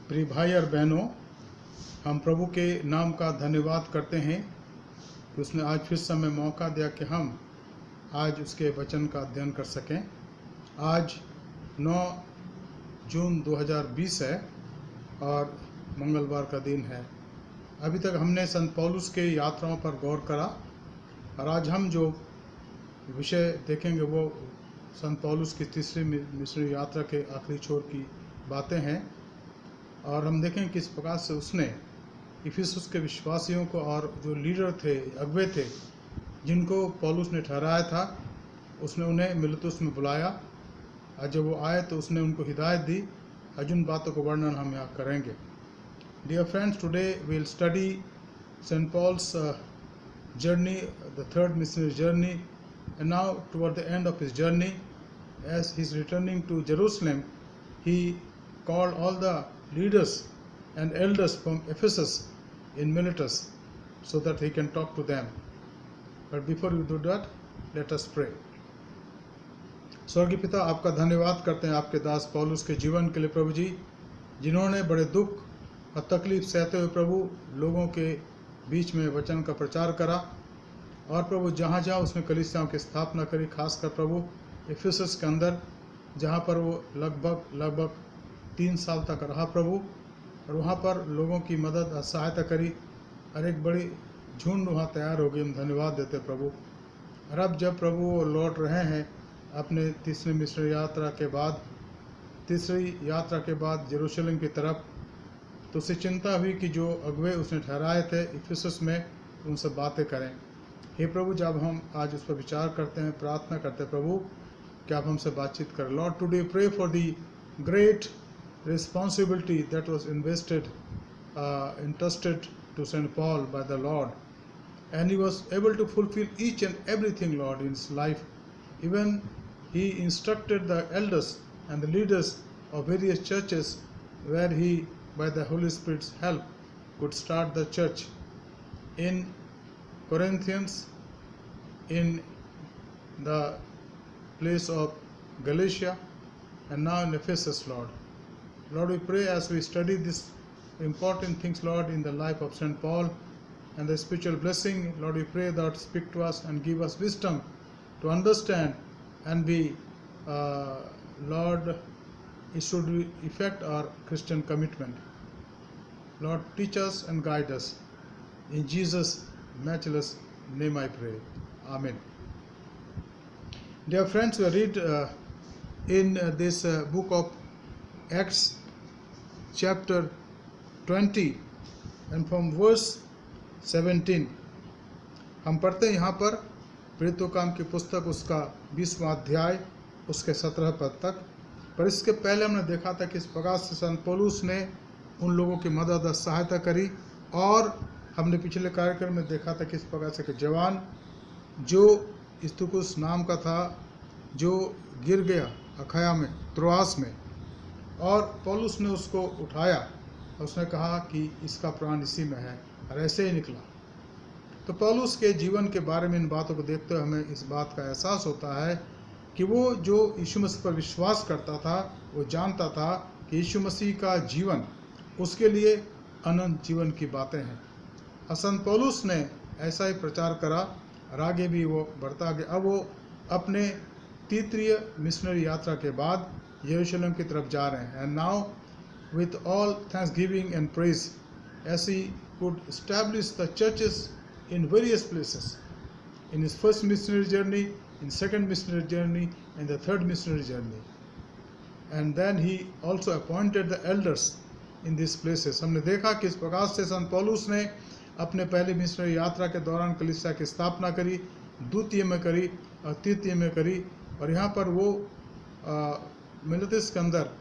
प्रिय भाई और बहनों, हम प्रभु के नाम का धन्यवाद करते हैं कि उसने आज फिर से हमें मौका दिया कि हम आज उसके वचन का अध्ययन कर सकें। आज 9 जून 2020 है और मंगलवार का दिन है। अभी तक हमने संत पौलुस के यात्राओं पर गौर करा और आज हम जो विषय देखेंगे वो संत पौलुस की तीसरी मिशनरी यात्रा के आखिरी छोर की बातें हैं और हम देखें किस प्रकार से उसने इफिसुस के विश्वासियों को और जो लीडर थे, अगुवे थे, जिनको पौलुस ने ठहराया था, उसने उन्हें मिलेतुस में बुलाया और जब वो आए तो उसने उनको हिदायत दी। आज उन बातों को वर्णन हम यहाँ करेंगे। Dear friends, today we will study Saint Paul's journey, the third missionary journey, and now toward the end of his journey, as he is returning to Jerusalem, he called all the leaders and elders from Ephesus in Miletus so that he can talk to them. But before we do that, let us pray. स्वर्गीय पिता, आपका धन्यवाद करते हैं आपके दास पौलुस के जीवन के लिए प्रभु जी, जिन्होंने बड़े दुख और तकलीफ सहते हुए प्रभु लोगों के बीच में वचन का प्रचार करा और प्रभु जहाँ जहाँ उसने कलीसियाओं की स्थापना करी, खासकर प्रभु इफिसस के अंदर, जहाँ पर वो लगभग 3 साल तक रहा प्रभु, और वहाँ पर लोगों की मदद और सहायता करी और एक बड़ी झुंड वहाँ तैयार हो गई। हम धन्यवाद देते प्रभु। और अब जब प्रभु वो लौट रहे हैं अपने तीसरी मिशनरी यात्रा के बाद, तीसरी यात्रा के बाद यरूशलेम की तरफ, तो उसे चिंता हुई कि जो अगुवे उसने ठहराए थे इफिसस में, उनसे बातें करें। हे प्रभु, जब हम आज उस पर विचार करते हैं, प्रार्थना करते हैं प्रभु कि आप हमसे बातचीत करें। Lord, today pray for the great responsibility that was entrusted to St. Paul by the Lord, and he was able to fulfill each and everything, Lord, in his life. Even he instructed the elders and the leaders of various churches where he, by the Holy Spirit's help, could start the church in Corinthians, in the place of Galatia, and now in Ephesus, Lord. Lord, we pray as we study these important things, Lord, in the life of St. Paul and the spiritual blessing, Lord, we pray that speak to us and give us wisdom to understand and be, Lord, it should effect our Christian commitment. Lord, teach us and guide us. In Jesus' matchless name I pray. Amen. Dear friends, we read in this book of Acts, chapter 20, and from verse 17, हम पढ़ते हैं यहाँ पर प्रेरितों काम की पुस्तक उसका 20वां अध्याय उसके 17 पद तक। पर इसके पहले हमने देखा था कि इस प्रकार से संत पौलुस ने उन लोगों की मदद और सहायता करी, और हमने पिछले कार्यक्रम में देखा था कि इस प्रकार से कि जवान जो स्तुकुस नाम का था, जो गिर गया अखाया में, त्रोआस में, और पौलुस ने उसको उठाया। उसने कहा कि इसका प्राण इसी में है, और ऐसे ही निकला। तो पौलुस के जीवन के बारे में इन बातों को देखते हुए हमें इस बात का एहसास होता है कि वो जो यीशु मसीह पर विश्वास करता था, वो जानता था कि यीशु मसीह का जीवन उसके लिए अनंत जीवन की बातें हैं। और संत पौलुस ने ऐसा ही प्रचार करा और आगे भी वो बढ़ता गया। अब वो अपने तीसरी मिशनरी यात्रा के बाद यरूशलेम की तरफ जा रहे हैं। And now with all thanksgiving and praise, as he could establish the churches in various places, in his first missionary journey, in second missionary journey, and the third missionary journey. And then he also appointed the elders in these places. हमने देखा कि इस प्रकार से संत पौलुस ने अपने पहली मिशनरी यात्रा के दौरान कलीसिया की स्थापना करी, द्वितीय में करी और तृतीय में करी, और यहाँ पर वो मिलेतुस के अंदर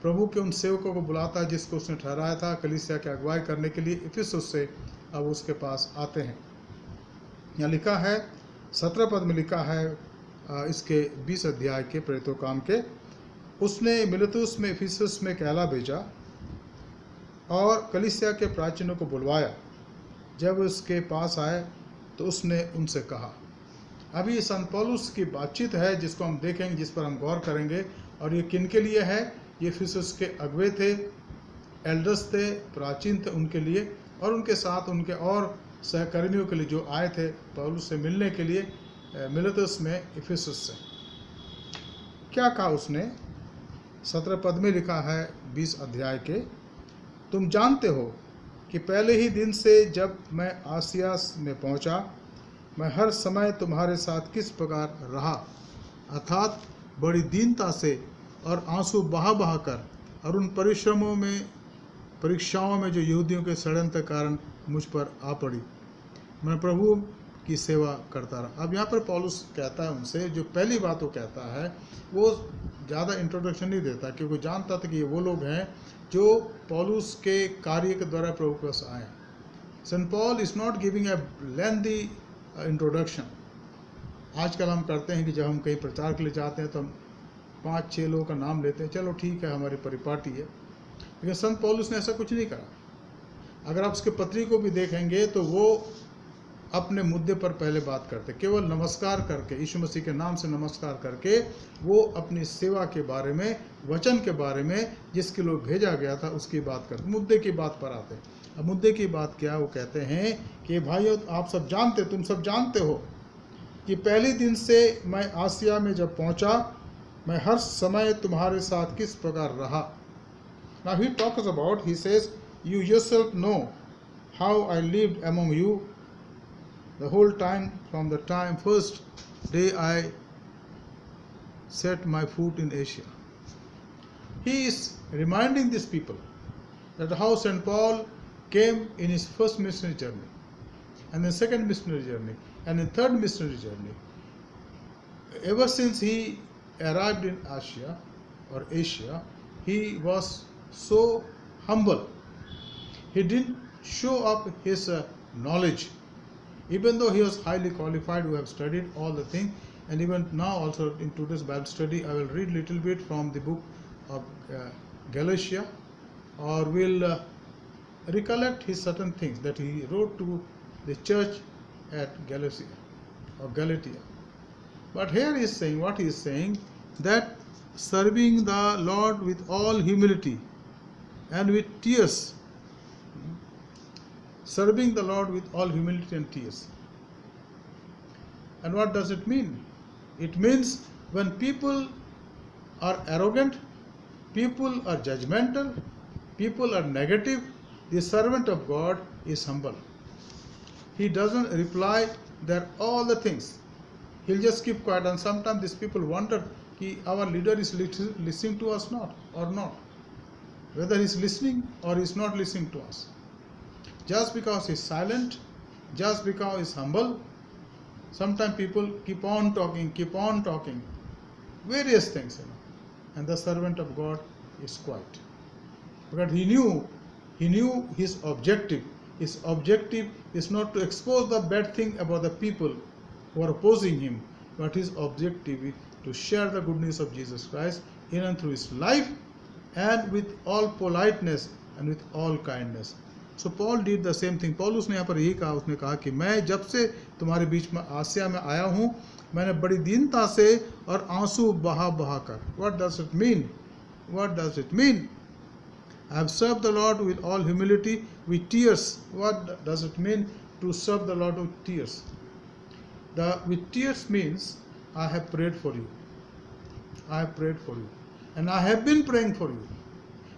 प्रभु के उन सेवकों को बुलाता है जिसको उसने ठहराया था कलीसिया की अगुवाई करने के लिए इफिसुस से। अब उसके पास आते हैं। यहाँ लिखा है 17 पद में लिखा है इसके 20 अध्याय के प्रेरितों काम के, उसने मिलेतुस में इफिसुस में कहला भेजा और कलीसिया के प्राचीनों को बुलवाया। जब उसके पास आए तो उसने उनसे कहा। अभी संत पौलुस की बातचीत है जिसको हम देखेंगे, जिस पर हम गौर करेंगे, और ये किन के लिए है? ये इफिसुस के अगुवे थे एल्डर्स थे, प्राचीन थे उनके लिए, और उनके साथ उनके और सहकर्मियों के लिए जो आए थे पौलुस से मिलने के लिए मिलेतुस में इफिसुस से। क्या कहा उसने? 17 पद में लिखा है 20 अध्याय के, तुम जानते हो कि पहले ही दिन से जब मैं आसिया में पहुंचा, मैं हर समय तुम्हारे साथ किस प्रकार रहा, अर्थात बड़ी दीनता से और आंसू बहा बहा कर, और उन परीक्षाओं में जो यहूदियों के षड्यंत्र कारण मुझ पर आ पड़ी, मैं प्रभु की सेवा करता रहा। अब यहाँ पर पौलुस कहता है उनसे, जो पहली बात वो कहता है, वो ज़्यादा इंट्रोडक्शन नहीं देता, क्योंकि जानता था कि ये वो लोग हैं जो पौलुस के कार्य के द्वारा प्रभु के पास आए। Saint Paul is not giving a lengthy introduction. आजकल हम करते हैं कि जब हम कहीं प्रचार के लिए जाते हैं तो हम 5-6 लोगों का नाम लेते हैं, चलो ठीक है हमारी परिपाटी है, लेकिन संत पौलुस ने ऐसा कुछ नहीं करा। अगर आप उसके पत्री को भी देखेंगे तो वो अपने मुद्दे पर पहले बात करते, केवल नमस्कार करके, यीशु मसीह के नाम से नमस्कार करके वो अपनी सेवा के बारे में, वचन के बारे में, जिसके लोग भेजा गया था उसकी बात करते, मुद्दे की बात पर आते। अब मुद्दे की बात क्या, वो कहते हैं कि भाइयों आप सब जानते, तुम सब जानते हो कि पहले दिन से मैं आसिया में जब पहुंचा, मैं हर समय तुम्हारे साथ किस प्रकार रहा। Now he talks about, he says, you yourself know how I lived among you the whole time from the time first day I set my foot in Asia. He is reminding these people that how St. Paul came in his first missionary journey, and the second missionary journey, and the third missionary journey. Ever since he arrived in Asia, he was so humble. He didn't show up his knowledge, even though he was highly qualified, who have studied all the things. And even now also in today's Bible study, I will read little bit from the book of Galatia, or will recollect his certain things that he wrote to the church at Galatia. But here he is saying, what he is saying, that serving the Lord with all humility and with tears, serving the Lord with all humility and tears. And what does it mean? It means when people are arrogant, people are judgmental, people are negative, the servant of God is humble. He doesn't reply there all the things. He'll just keep quiet, and sometimes these people wonder कि our leader is listening to us or not, whether he's listening or he's not listening to us. Just because he's silent, just because he's humble, sometimes people keep on talking, various things, and the servant of God is quiet, because he knew his objective. His objective is not to expose the bad thing about the people who are opposing him, but his objective is to share the good news of Jesus Christ in and through his life, and with all politeness and with all kindness. So Paul did the same thing. Paul उसने यहाँ पर यही कहा, उसने कहा कि मैं जब से तुम्हारे बीच में आसिया में आया हूँ, मैंने बड़ी दीनता से और आंसू बहा कर. What does it mean? What does it mean? I have served the Lord with all humility, with tears. What does it mean to serve the Lord with tears? With tears means I have prayed for you. I have prayed for you. And I have been praying for you.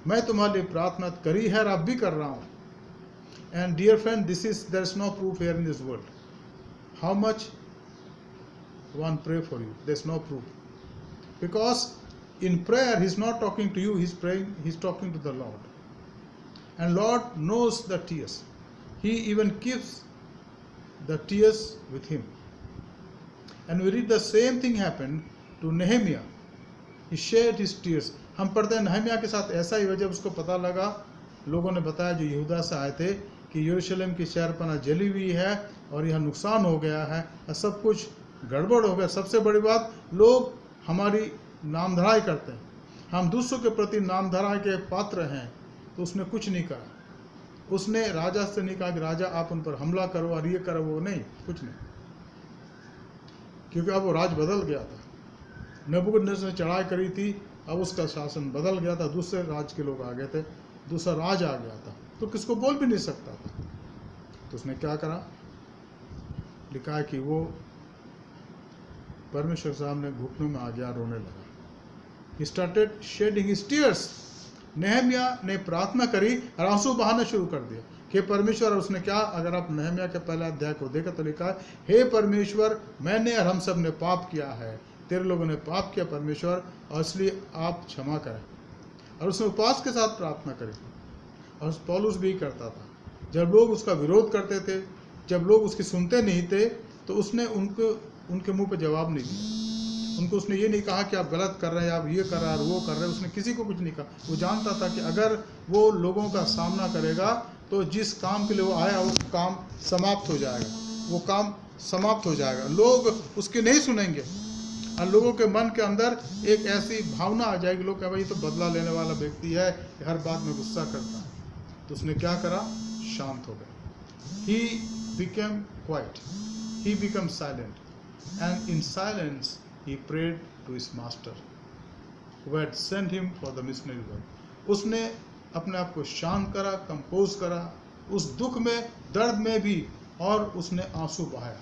मैं तुम्हारे लिए प्रार्थना करी है और अब भी कर रहा हूँ. And dear friend, there is no proof here in this world. How much one pray for you? There is no proof. Because in prayer, he's not talking to you, he's praying, he's talking to the Lord. And Lord knows the tears. He even keeps the tears with him. And we read the same thing happened to Nehemiah. He shared his tears. हम पढ़ते हैं नहमिया के साथ ऐसा ही हुआ, जब उसको पता लगा, लोगों ने बताया जो यहूदा से आए थे कि यरूशलेम की शहरपनाह जली हुई है और यह नुकसान हो गया है, सब कुछ गड़बड़ हो गया. सबसे बड़ी बात, लोग हमारी नामधराई करते हैं, हम दूसरों के प्रति नामधराई के पात्र हैं. तो उसने कुछ नहीं कहा. उसने राजा से नहीं कहा कि राजा आप उन पर हमला करो और ये करो, वो नहीं, कुछ नहीं, क्योंकि अब वो राज बदल गया था. नबूकदनेस्सर ने चढ़ाई करी थी, अब उसका शासन बदल गया था, दूसरे राज के लोग आ गए थे. दूसरा राज आ गया था, तो किसको बोल भी नहीं सकता था। तो उसने क्या करा, लिखा है कि वो परमेश्वर के सामने घुटनों में आ गया, रोने लगा। He started shedding his tears. Nehemiah ने प्रार्थना करी और आंसू बहाना शुरू कर दिया कि परमेश्वर, और उसने क्या, अगर आप नेहमिया के पहले अध्याय को देखा तो लिखा है, हे परमेश्वर, मैंने और हम सब ने पाप किया है, तेरे लोगों ने पाप किया परमेश्वर, और इसलिए आप क्षमा करें। और उसने उपवास के साथ प्रार्थना करी, और पौलुस भी करता था। जब लोग उसका विरोध करते थे, जब लोग उसकी सुनते नहीं थे, तो उसने उनके मुंह पे जवाब नहीं दिया। उनको उसने ये नहीं कहा कि आप गलत कर रहे हैं, आप ये कर रहे हैं, वो कर रहे हैं। उसने किसी को कुछ नहीं कहा। वो जानता था कि अगर वो लोगों का सामना करेगा तो जिस काम के लिए वो आया वो काम समाप्त हो जाएगा, वो काम समाप्त हो जाएगा, लोग उसके नहीं सुनेंगे, और लोगों के मन के अंदर एक ऐसी भावना आ जाएगी, लोग कहेंगे ये तो बदला लेने वाला व्यक्ति है, हर बात में गुस्सा करता है। तो उसने क्या करा, शांत हो गया। He became quiet, he became silent, and in silence he prayed to his master who had sent him for the missionary work. उसने अपने आप को शांत करा, कंपोज करा, उस दुख में, दर्द में भी, और उसने आंसू बहाया,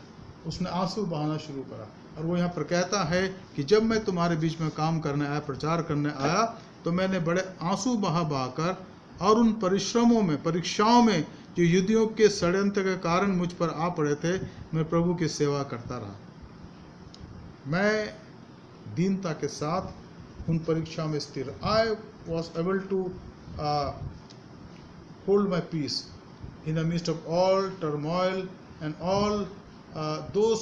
उसने आंसू बहाना शुरू करा। और वो यहाँ पर कहता है कि जब मैं तुम्हारे बीच में काम करने आया, प्रचार करने आया, तो मैंने बड़े आंसू बहा कर और उन परिश्रमों में, परीक्षाओं में जो युद्धियों के षड्यंत्र के कारण मुझ पर आ पड़े थे, मैं प्रभु की सेवा करता रहा। मैं दीनता के साथ उन परीक्षा में स्थिर, I was able to hold my peace in the mist of all turmoil and all those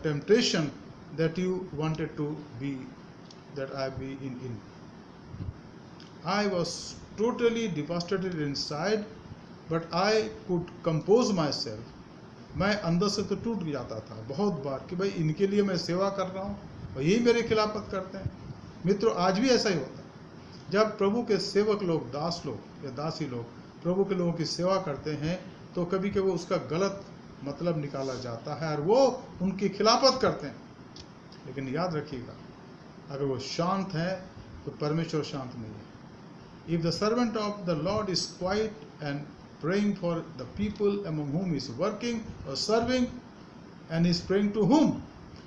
temptation that you wanted to be, that I be in. I was totally devastated inside, but I could compose my self. मैं अंदर से तो टूट जाता था बहुत बार कि भाई इनके लिए मैं सेवा कर रहा हूँ और यही मेरे खिलाफत करते हैं। मित्रों, आज भी ऐसा ही होता है। जब प्रभु के सेवक लोग, दास लोग या दासी लोग प्रभु के लोगों की सेवा करते हैं, तो कभी कभी उसका गलत मतलब निकाला जाता है और वो उनकी खिलाफत करते हैं। लेकिन याद रखिएगा, अगर वो शांत है तो परमेश्वर शांत नहीं है। If the servant of the Lord is quiet and praying for the people among whom he is working or serving, and he is praying to whom?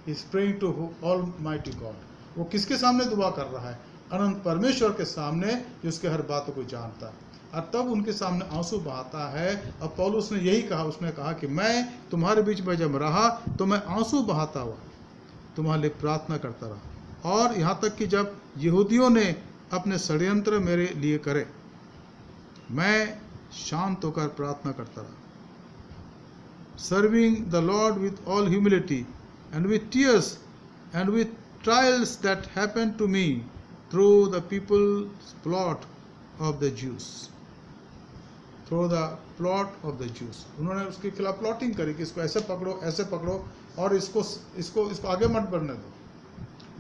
He is praying to Almighty God. वो किसके सामने दुआ कर रहा है? अनंत परमेश्वर के सामने, जो उसके हर बातों को जानता है। और तब उनके सामने आंसू बहाता है। और पौलुस ने यही कहा, उसने कहा कि मैं तुम्हारे बीच में जब रहा तो मैं आंसू बहाता हुआ तुम्हारे लिए प्रार्थना करता रहा, और यहाँ तक कि जब यहूदियों ने अपने षड्यंत्र मेरे लिए करे, मैं शांत होकर प्रार्थना करता रहा। Serving the Lord with all humility and with tears and with trials that happen to me through the people's plot of the Jews, through the plot of the Jews. उन्होंने उसके खिलाफ प्लॉटिंग करी कि इसको ऐसे पकड़ो, ऐसे पकड़ो, और इसको आगे मत बढ़ने दो,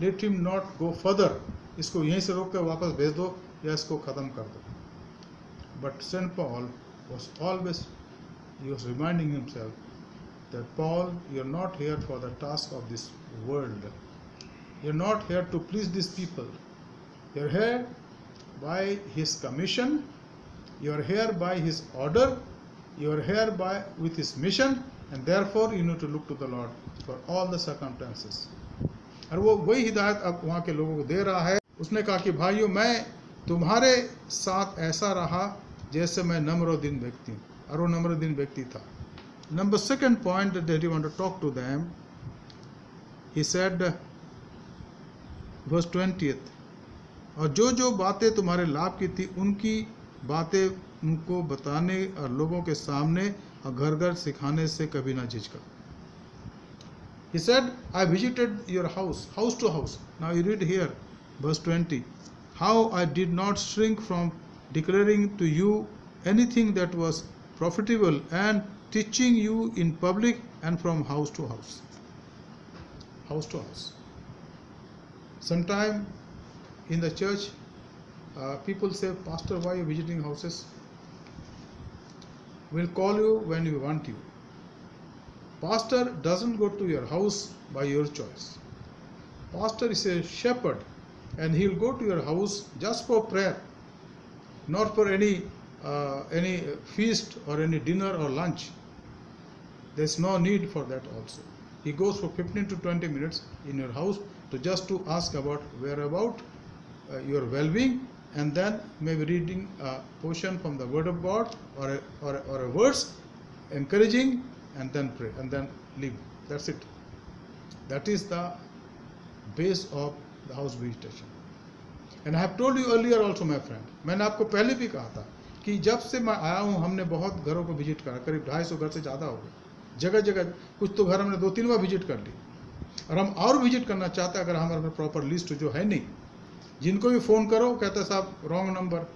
let him not go further, इसको यहीं से रोक कर वापस भेज दो या इसको ख़त्म कर दो। But St. Paul was always, he was reminding himself that, Paul, you're not here for the task of this world. You're not here to please these people. You're here by his commission. You're here by his order. You're here with his mission, and therefore you need to look to the Lord for all the circumstances. और वो वही हिदायत अब वहाँ के लोगों को दे रहा है। उसने कहा कि भाइयों, मैं तुम्हारे साथ ऐसा रहा जैसे मैं नम्र दिन व्यक्ति हूँ, और वो नम्र दिन व्यक्ति था। Number second point that he want to talk to them, he said verse 20th, और जो बातें तुम्हारे लाभ की थी उनकी बातें उनको बताने और लोगों के सामने और घर घर सिखाने से कभी ना झिझका। He said, I visited your house, house to house. Now you read here, verse 20, how I did not shrink from declaring to you anything that was profitable and teaching you in public and from house to house. House to house. Sometime in the church, people say, Pastor, why are you visiting houses? We'll call you when we want you. Pastor doesn't go to your house by your choice. Pastor is a shepherd, and he'll go to your house just for prayer, not for any any feast or any dinner or lunch. There's no need for that also. He goes for 15 to 20 minutes in your house to ask about whereabout your well-being, and then maybe reading a portion from the Word of God or a verse, encouraging, and then pray and then leave. That's it. That is the base of the house visitation. And I have told you earlier also, my friend, मैंने आपको पहले भी कहा था कि जब से मैं आया हूँ हमने बहुत घरों को विजिट करा, करीब 250 घर से ज़्यादा हो गए, जगह जगह कुछ तो घर हमने 2-3 बार विजिट कर ली, और हम और विजिट करना चाहते हैं अगर हमारे प्रॉपर लिस्ट जो है नहीं. जिनको भी फ़ोन करो कहते हैं साहब रॉन्ग नंबर,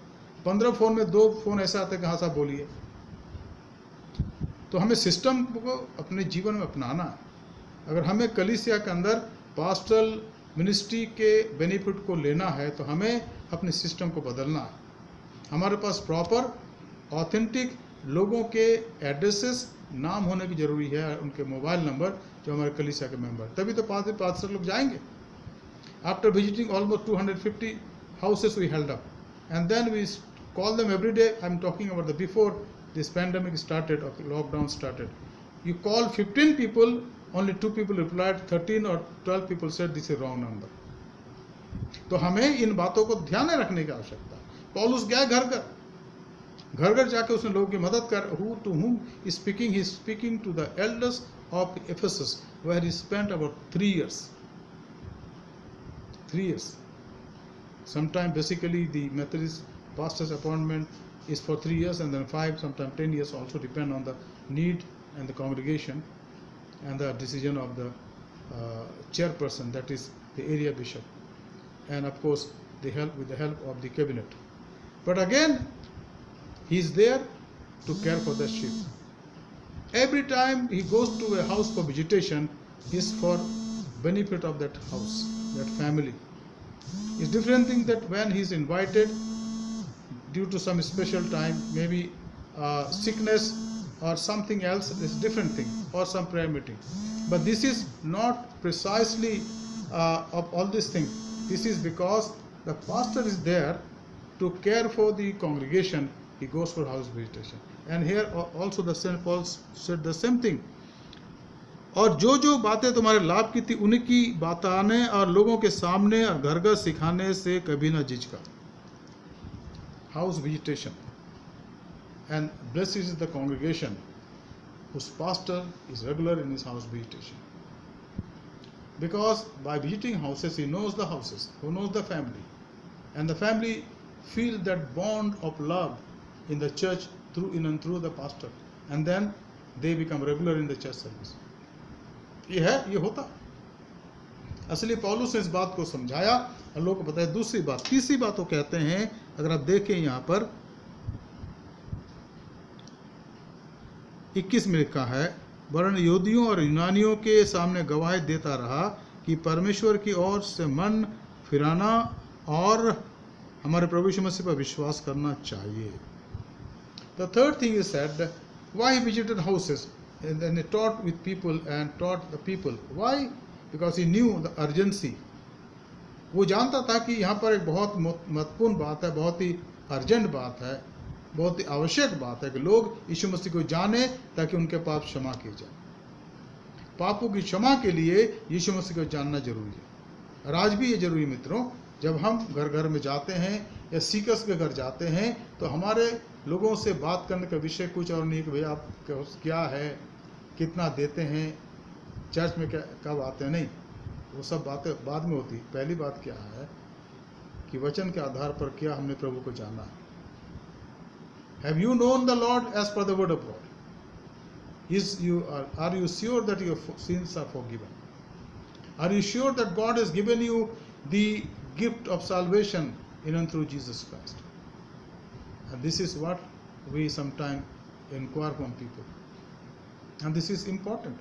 15 फ़ोन में 2 फ़ोन ऐसा आते हैं कि हाँ साहब बोलिए. तो हमें सिस्टम को अपने जीवन में अपनाना है. अगर हमें कलीसिया के अंदर पास्टरल मिनिस्ट्री के बेनिफिट को लेना है तो हमें अपने सिस्टम को बदलना है. हमारे पास प्रॉपर ऑथेंटिक लोगों के एड्रेसेस, नाम होने की ज़रूरी है, उनके मोबाइल नंबर, जो हमारे कलीसिया के मेंबर, तभी तो पास्टर लोग जाएंगे. After visiting almost 250 houses we held up, and then we call them every day. I'm talking about the before this pandemic started or lockdown started. You call 15 people, only 2 people replied, 13 or 12 people said this is wrong number. तो हमें इन बातों को ध्यान में रखने की आवश्यकता है. पौलुस गया घर घर जाके उसने लोगों की मदद कर. Who to whom is speaking? He is speaking to the elders of Ephesus, where he spent about 3 years. 3 years. Sometimes basically the Methodist pastor's appointment is for 3 years, and then 5, sometimes 10 years also, depend on the need and the congregation and the decision of the chairperson, that is the area bishop, and of course with the help of the cabinet. But again, he is there to care for the sheep. Every time he goes to a house for visitation is for benefit of that house, that family. It's different thing that when he is invited due to some special time, maybe sickness or something else, is different thing, or some prayer meeting. But this is not precisely of all these things. This is because the pastor is there to care for the congregation. He goes for house visitation. And here also the Saint Paul said the same thing. और जो जो बातें तुम्हारे लाभ की थी उनकी बताने और लोगों के सामने और घर घर सिखाने से कभी ना झिझका. House visitation. And blessed is the congregation whose pastor is regular in his house visitation. Because by visiting houses, he knows the houses, who knows the family. And the family feel that bond of love in the church in and through the pastor. And then they become regular in the church service. ये होता. असली पौलुस ने इस बात को समझाया और लोगों को बताया. दूसरी बात, तीसरी बात वो कहते हैं, अगर आप देखें यहाँ पर 21 में लिखा है, वरन यहूदियों और यूनानियों के सामने गवाही देता रहा कि परमेश्वर की ओर से मन फिराना और हमारे प्रभु यीशु मसीह पर विश्वास करना चाहिए. The third thing is said, why he visited houses and then he taught with people and taught the people. Why? Because he knew the urgency. वो जानता था कि यहाँ पर एक बहुत महत्वपूर्ण बात है, बहुत ही अर्जेंट बात है, बहुत ही आवश्यक बात है कि लोग यीशु मसीह को जाने ताकि उनके पाप क्षमा किए जाए. पापों की क्षमा के लिए यीशु मसीह को जानना जरूरी है. और आज भी ये जरूरी मित्रों, जब हम घर घर में जाते हैं या सीकर्स के घर जाते हैं तो हमारे लोगों से बात करने का विषय कुछ और नहीं कि भैया आप क्या है, कितना देते हैं, चर्च में क्या कब आते हैं. नहीं, वो सब बातें बाद में होती. पहली बात क्या है कि वचन के आधार पर क्या हमने प्रभु को जाना है. Have you known the Lord as per the word of God? Are you sure that your sins are forgiven? Are you sure that God has given you the gift of salvation in and through Jesus Christ? And this is what we sometimes inquire from people. And this is important.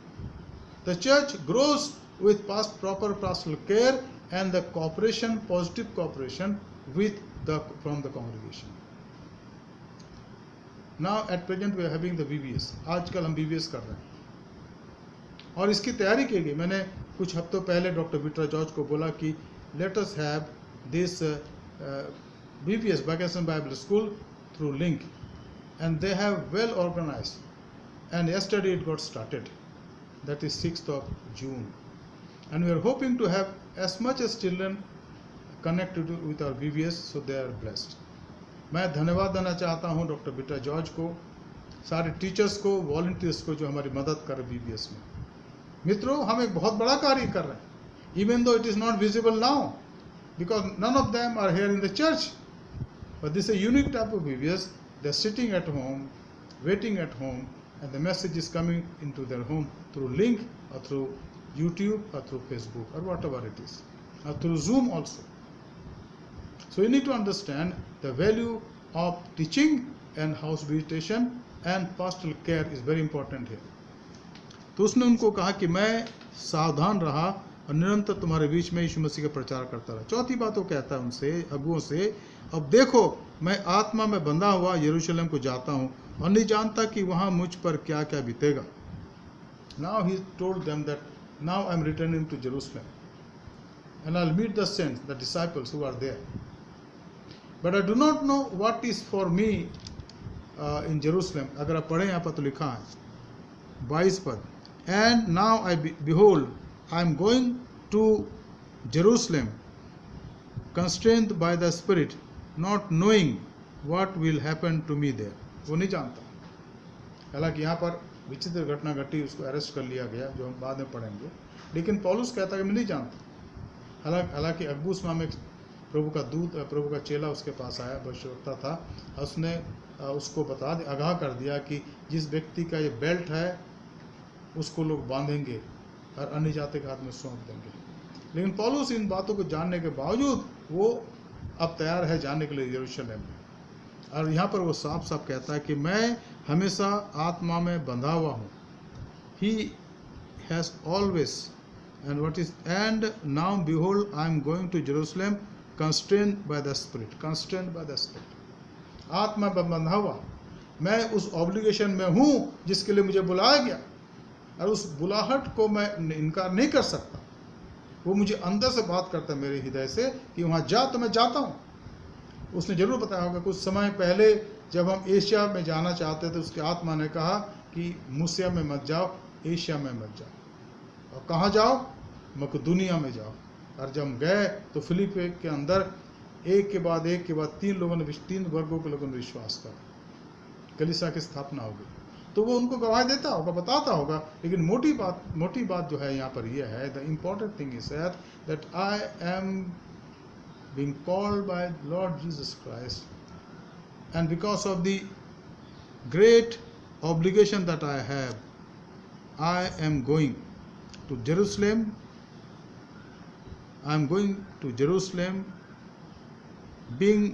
The church grows with proper pastoral care and the cooperation, positive cooperation from the congregation. Now at present we are having the VBS. आजकल हम VBS कर रहे हैं और इसकी तैयारी की गई. मैंने कुछ हफ्तों पहले डॉक्टर विट्रा जॉर्ज को बोला कि let us have this VBS Vacation Bible School through link. and they have well organized, and yesterday it got started. That is 6th of June, and we are hoping to have as much as children connected with our VBS, so they are blessed. मैं धन्यवाद देना चाहता हूँ doctor beta George को, सारे teachers को, volunteers को जो हमारी मदद कर रहे VBS में. मित्रों, हम एक बहुत बड़ा कार्य कर रहे हैं, even though it is not visible now, because none of them are here in the church. But this is a unique type of VBS. They are sitting at home, waiting at home, and the message is coming into their home through link or through YouTube or through Facebook or whatever it is, or through Zoom also. So you need to understand the value of teaching and house visitation and pastoral care is very important here. तो उसने उनको कहा कि मैं सावधान रहा और निरंतर तुम्हारे बीच में यीशु मसीह का प्रचार करता रहा. चौथी बात वो कहता है उनसे, अगुओं से, अब देखो मैं आत्मा में बंधा हुआ यरूशलेम को जाता हूँ और नहीं जानता कि वहाँ मुझ पर क्या क्या बीतेगा. Now he told them that now I am returning to Jerusalem and I'll meet the saints, the disciples who are there. But I do not know what is for me in Jerusalem. अगर आप पढ़ें यहाँ पर तो लिखा है 22 पद, and now behold I am going to Jerusalem constrained by the Spirit, not knowing what will happen to me there. वो नहीं जानता. हालांकि यहाँ पर विचित्र घटना घटी, उसको अरेस्ट कर लिया गया, जो हम बाद में पढ़ेंगे. लेकिन पौलुस कहता है कि मैं नहीं जानता. हालांकि अगबुस नाम एक प्रभु का दूत, प्रभु का चेला उसके पास आया, भविष्यवक्ता था. उसने उसको आगाह कर दिया कि जिस व्यक्ति का ये बेल्ट है उसको लोग बांधेंगे और अन्य जाति के हाथ में सौंप देंगे. लेकिन पौलुस इन बातों को जानने के बावजूद वो अब तैयार है जाने के लिए यरूशलेम में. और यहाँ पर वो साफ साफ कहता है कि मैं हमेशा आत्मा में बंधा हुआ हूँ. He has always and now behold I am going to Jerusalem constrained by the Spirit. आत्मा में बंधा हुआ, मैं उस ऑब्लिगेशन में हूँ जिसके लिए मुझे बुलाया गया, और उस बुलाहट को मैं इनकार नहीं कर सकता. वो मुझे अंदर से बात करता है मेरे हृदय से कि वहाँ जा, तो मैं जाता हूँ. उसने जरूर बताया होगा कुछ समय पहले जब हम एशिया में जाना चाहते थे, उसके आत्मा ने कहा कि मूसिया में मत जाओ, एशिया में मत जाओ. और कहाँ जाओ? मकदूनिया में जाओ. और जब हम गए तो फिलिपी के अंदर एक के बाद 3 वर्गों के लोगों ने विश्वास करा, कलीसिया की स्थापना हो गई. तो वो उनको गवाही देता होगा, बताता होगा. लेकिन मोटी बात जो है यहाँ पर यह है, the important thing is that I M being called by Lord Jesus Christ, and because of the great obligation that I have, I am going to Jerusalem. I am going to Jerusalem being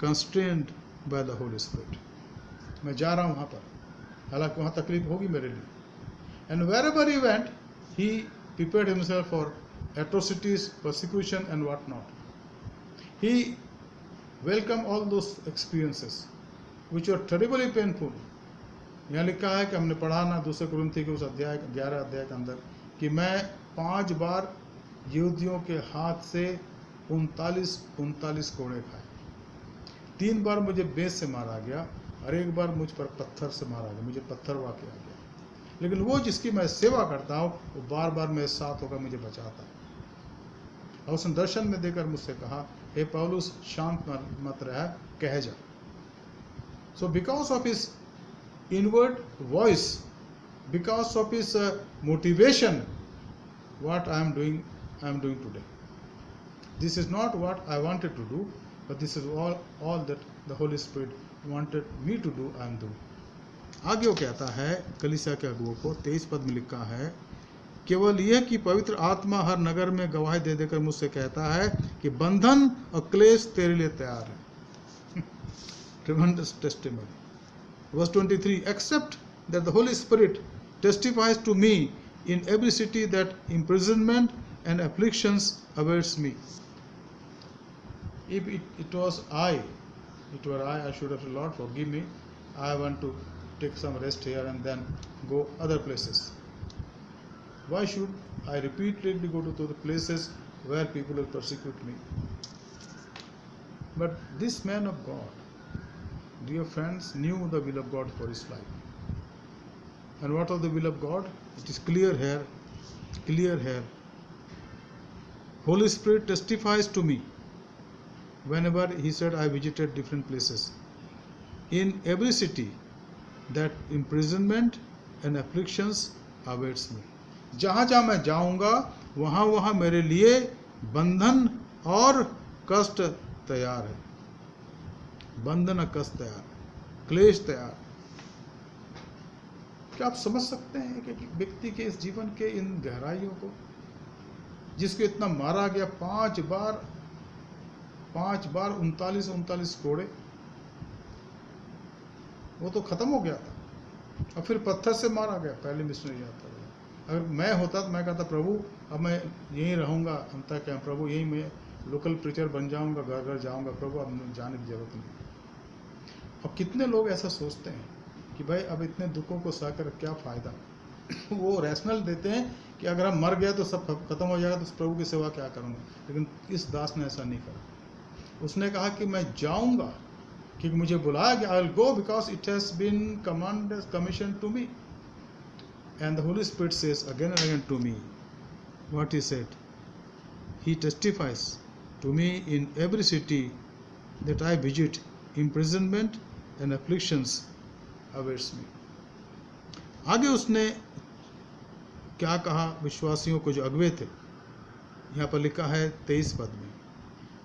constrained by the Holy Spirit. मैं जा रहा हूँ वहाँ पर, हालांकि वहाँ तकलीफ होगी मेरे लिए. And wherever he went, he prepared himself for atrocities, persecution and what not. He welcomed all those experiences which were terribly painful. यहाँ लिखा है कि हमने पढ़ा ना 2 कुरिन्थी के उस 11 अध्याय के अंदर कि मैं 5 बार यहूदियों के हाथ से 39 कोड़े खाए. 3 बार मुझे बेंत से मारा गया और 1 बार मुझ पर पत्थर से मारा गया, मुझे पत्थरवा किया गया. लेकिन वो जिसकी मैं सेवा करता हूँ वो बार बार मेरे साथ होकर मुझे बचाता है. और उसने दर्शन में देकर मुझसे कहा, हे पौलुस शांत मत रह, कह जा. So because of his inward voice, because of his motivation, what I am doing today. This is not what I wanted to do, but this is all that the Holy Spirit wanted me to do, I am doing. आगे वो कहता है कलीसिया के अगुओं को, 23 पद में लिखा है, केवल यह कि पवित्र आत्मा हर नगर में गवाही दे देकर मुझसे कहता है कि बंधन और क्लेश तेरे लिए तैयार है. Tremendous testimony. Verse 23, except that the Holy Spirit testifies to me in every city that imprisonment and afflictions awaits me. If it were I, I should have said, Lord, forgive me. I want to take some rest here and then go other places. Why should I repeatedly go to the places where people will persecute me? But this man of God, dear friends, knew the will of God for his life. And what was the will of God? It is clear here. Clear here. Holy Spirit testifies to me whenever he said I visited different places. In every city that imprisonment and afflictions awaits me. जहाँ जहाँ मैं जाऊँगा वहाँ वहाँ मेरे लिए बंधन और कष्ट तैयार है. बंधन और कष्ट तैयार है, क्लेश तैयार. क्या आप समझ सकते हैं कि व्यक्ति के इस जीवन के इन गहराइयों को, जिसको इतना मारा गया 5 बार 39 कोड़े, वो तो खत्म हो गया था. और फिर पत्थर से मारा गया. पहले मिशनरी आता था. अगर मैं होता तो मैं कहता प्रभु अब मैं यहीं रहूँगा अंत तक. प्रभु यहीं मैं लोकल प्रीचर बन जाऊँगा, घर घर जाऊँगा. प्रभु अब जाने की जरूरत नहीं. और कितने लोग ऐसा सोचते हैं कि भाई अब इतने दुखों को सहकर क्या फ़ायदा. वो रैशनल देते हैं कि अगर हम मर गए तो सब खत्म हो जाएगा, तो प्रभु की सेवा क्या करूँगा. लेकिन इस दास ने ऐसा नहीं करा. उसने कहा कि मैं जाऊँगा क्योंकि मुझे बुलाया गया. I will go because it has been commission to me. And the Holy Spirit says again and again to me what he said. He testifies to me in every city that I visit, imprisonment and afflictions awaits me. आगे उसने क्या कहा विश्वासियों को जो अगुवे थे. यहाँ पर लिखा है 23 पद में,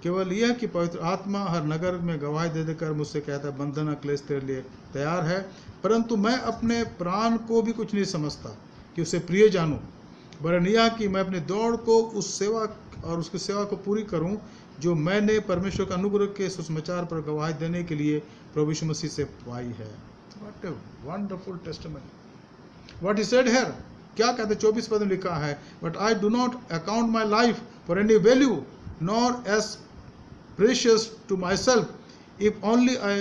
केवल यह कि पवित्र आत्मा हर नगर में गवाही दे देकर मुझसे कहता है बंधन और क्लेश तेरे लिए तैयार है, परंतु मैं अपने प्राण को भी कुछ नहीं समझता कि उसे प्रिय जानूं, वरन यह कि मैं अपनी दौड़ को उस सेवा और उसकी सेवा को पूरी करूं जो मैंने परमेश्वर के अनुग्रह के सुसमाचार पर गवाही देने के लिए प्रभु यीशु मसीह से पाई है. What a wonderful testimony. What he said here, क्या कहते 24 पद में लिखा है, but I do not account my life for any value nor as precious to myself, if only I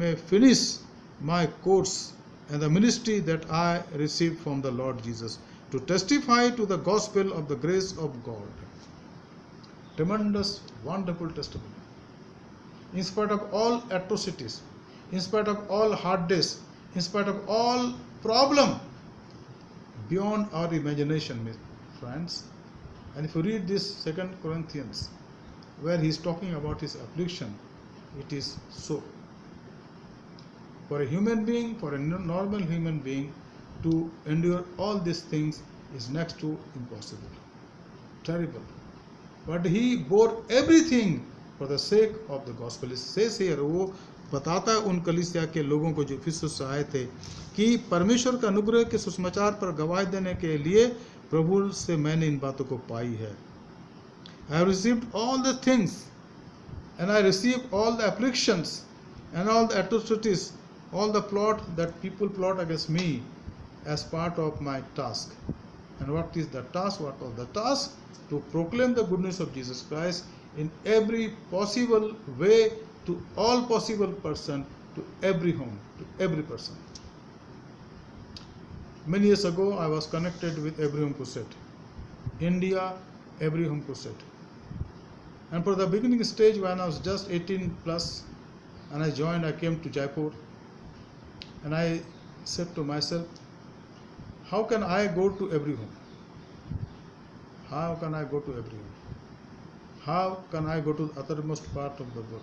may finish my course and the ministry that I received from the Lord Jesus, to testify to the gospel of the grace of God. Tremendous, wonderful testimony. In spite of all atrocities, in spite of all hard days, in spite of all problem, beyond our imagination, friends. And if you read this 2 Corinthians, where he is talking about his affliction, it is so. For a human being, for a normal human being, to endure all these things is next to impossible, terrible. But he bore everything for the sake of the gospel. It says here, वो बताता है उन कलीसिया के लोगों को जो इफिसुस से आए थे कि परमेश्वर का अनुग्रह के सुसमाचार पर गवाही देने के लिए प्रभु से मैंने इन बातों को पाई है. I have received all the things, and I received all the afflictions and all the atrocities, all the plot that people plot against me as part of my task. And what is the task? What was the task? To proclaim the good news of Jesus Christ in every possible way to all possible person, to every home, to every person. Many years ago, I was connected with Every Home Crusade, India Every Home Crusade. And for the beginning stage, when I was just 18 plus, and I joined, I came to Jaipur, and I said to myself, how can I go to every home? How can I go to every home? How can I go to the uttermost part of the world?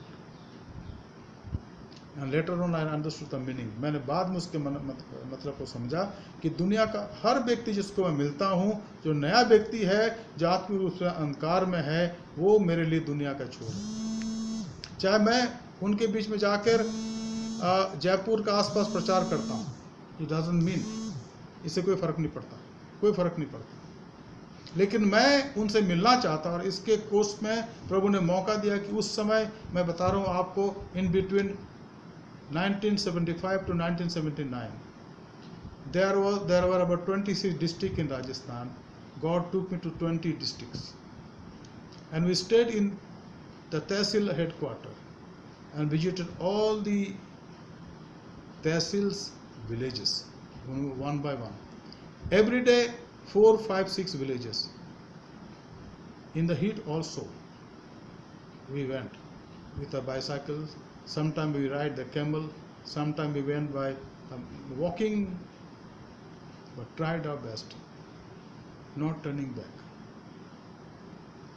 And later on I understood the meaning. मैंने बाद में उसके मतलब को समझा कि दुनिया का हर व्यक्ति जिसको मैं मिलता हूँ, जो नया व्यक्ति है, जो आत्मिक रूप से अंधकार में है, वो मेरे लिए दुनिया का छोर है. चाहे मैं उनके बीच में जाकर जयपुर का आसपास प्रचार करता हूँ, इट डजंट मीन, इससे कोई फ़र्क नहीं पड़ता, कोई फ़र्क नहीं पड़ता. लेकिन मैं उनसे मिलना चाहता, और इसके कोर्स में प्रभु ने मौका दिया कि उस समय मैं बता रहा हूँ आपको, in between 1975 to 1979, there were about 26 districts in Rajasthan. God took me to 20 districts, and we stayed in the Tehsil headquarters and visited all the Tehsil's villages one by one. Every day 4, 5, 6 villages. In the heat also we went with our bicycles. Sometimes we ride the camel, Sometime we went by walking, but tried our best, not turning back.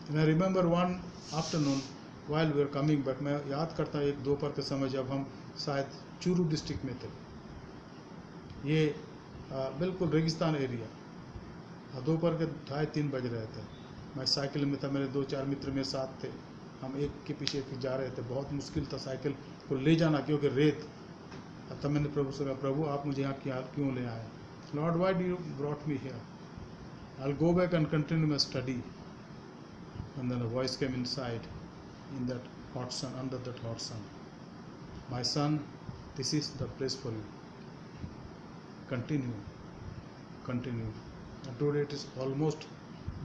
And I remember one afternoon while we were coming, but मैं याद करता हूँ एक दोपहर के समय जब हम शायद चूरू डिस्ट्रिक्ट में थे, ये बिल्कुल रेगिस्तान एरिया, दोपहर के 2:30-3 बज रहे थे। मैं साइकिल में था, मेरे 2-4 मित्र मेरे साथ थे, हम एक के पीछे एक जा रहे थे। बहुत मुश्किल था साइकिल को ले जाना, क्योंकि रेत। तब मैंने प्रभु से कहा, प्रभु आप मुझे यहाँ क्यों ले आए? Lord, why do you brought me here? I will go back and continue my study. And then a voice came inside in that hot sun, under that hot sun. My son, this is the place for you. Continue. And today it is almost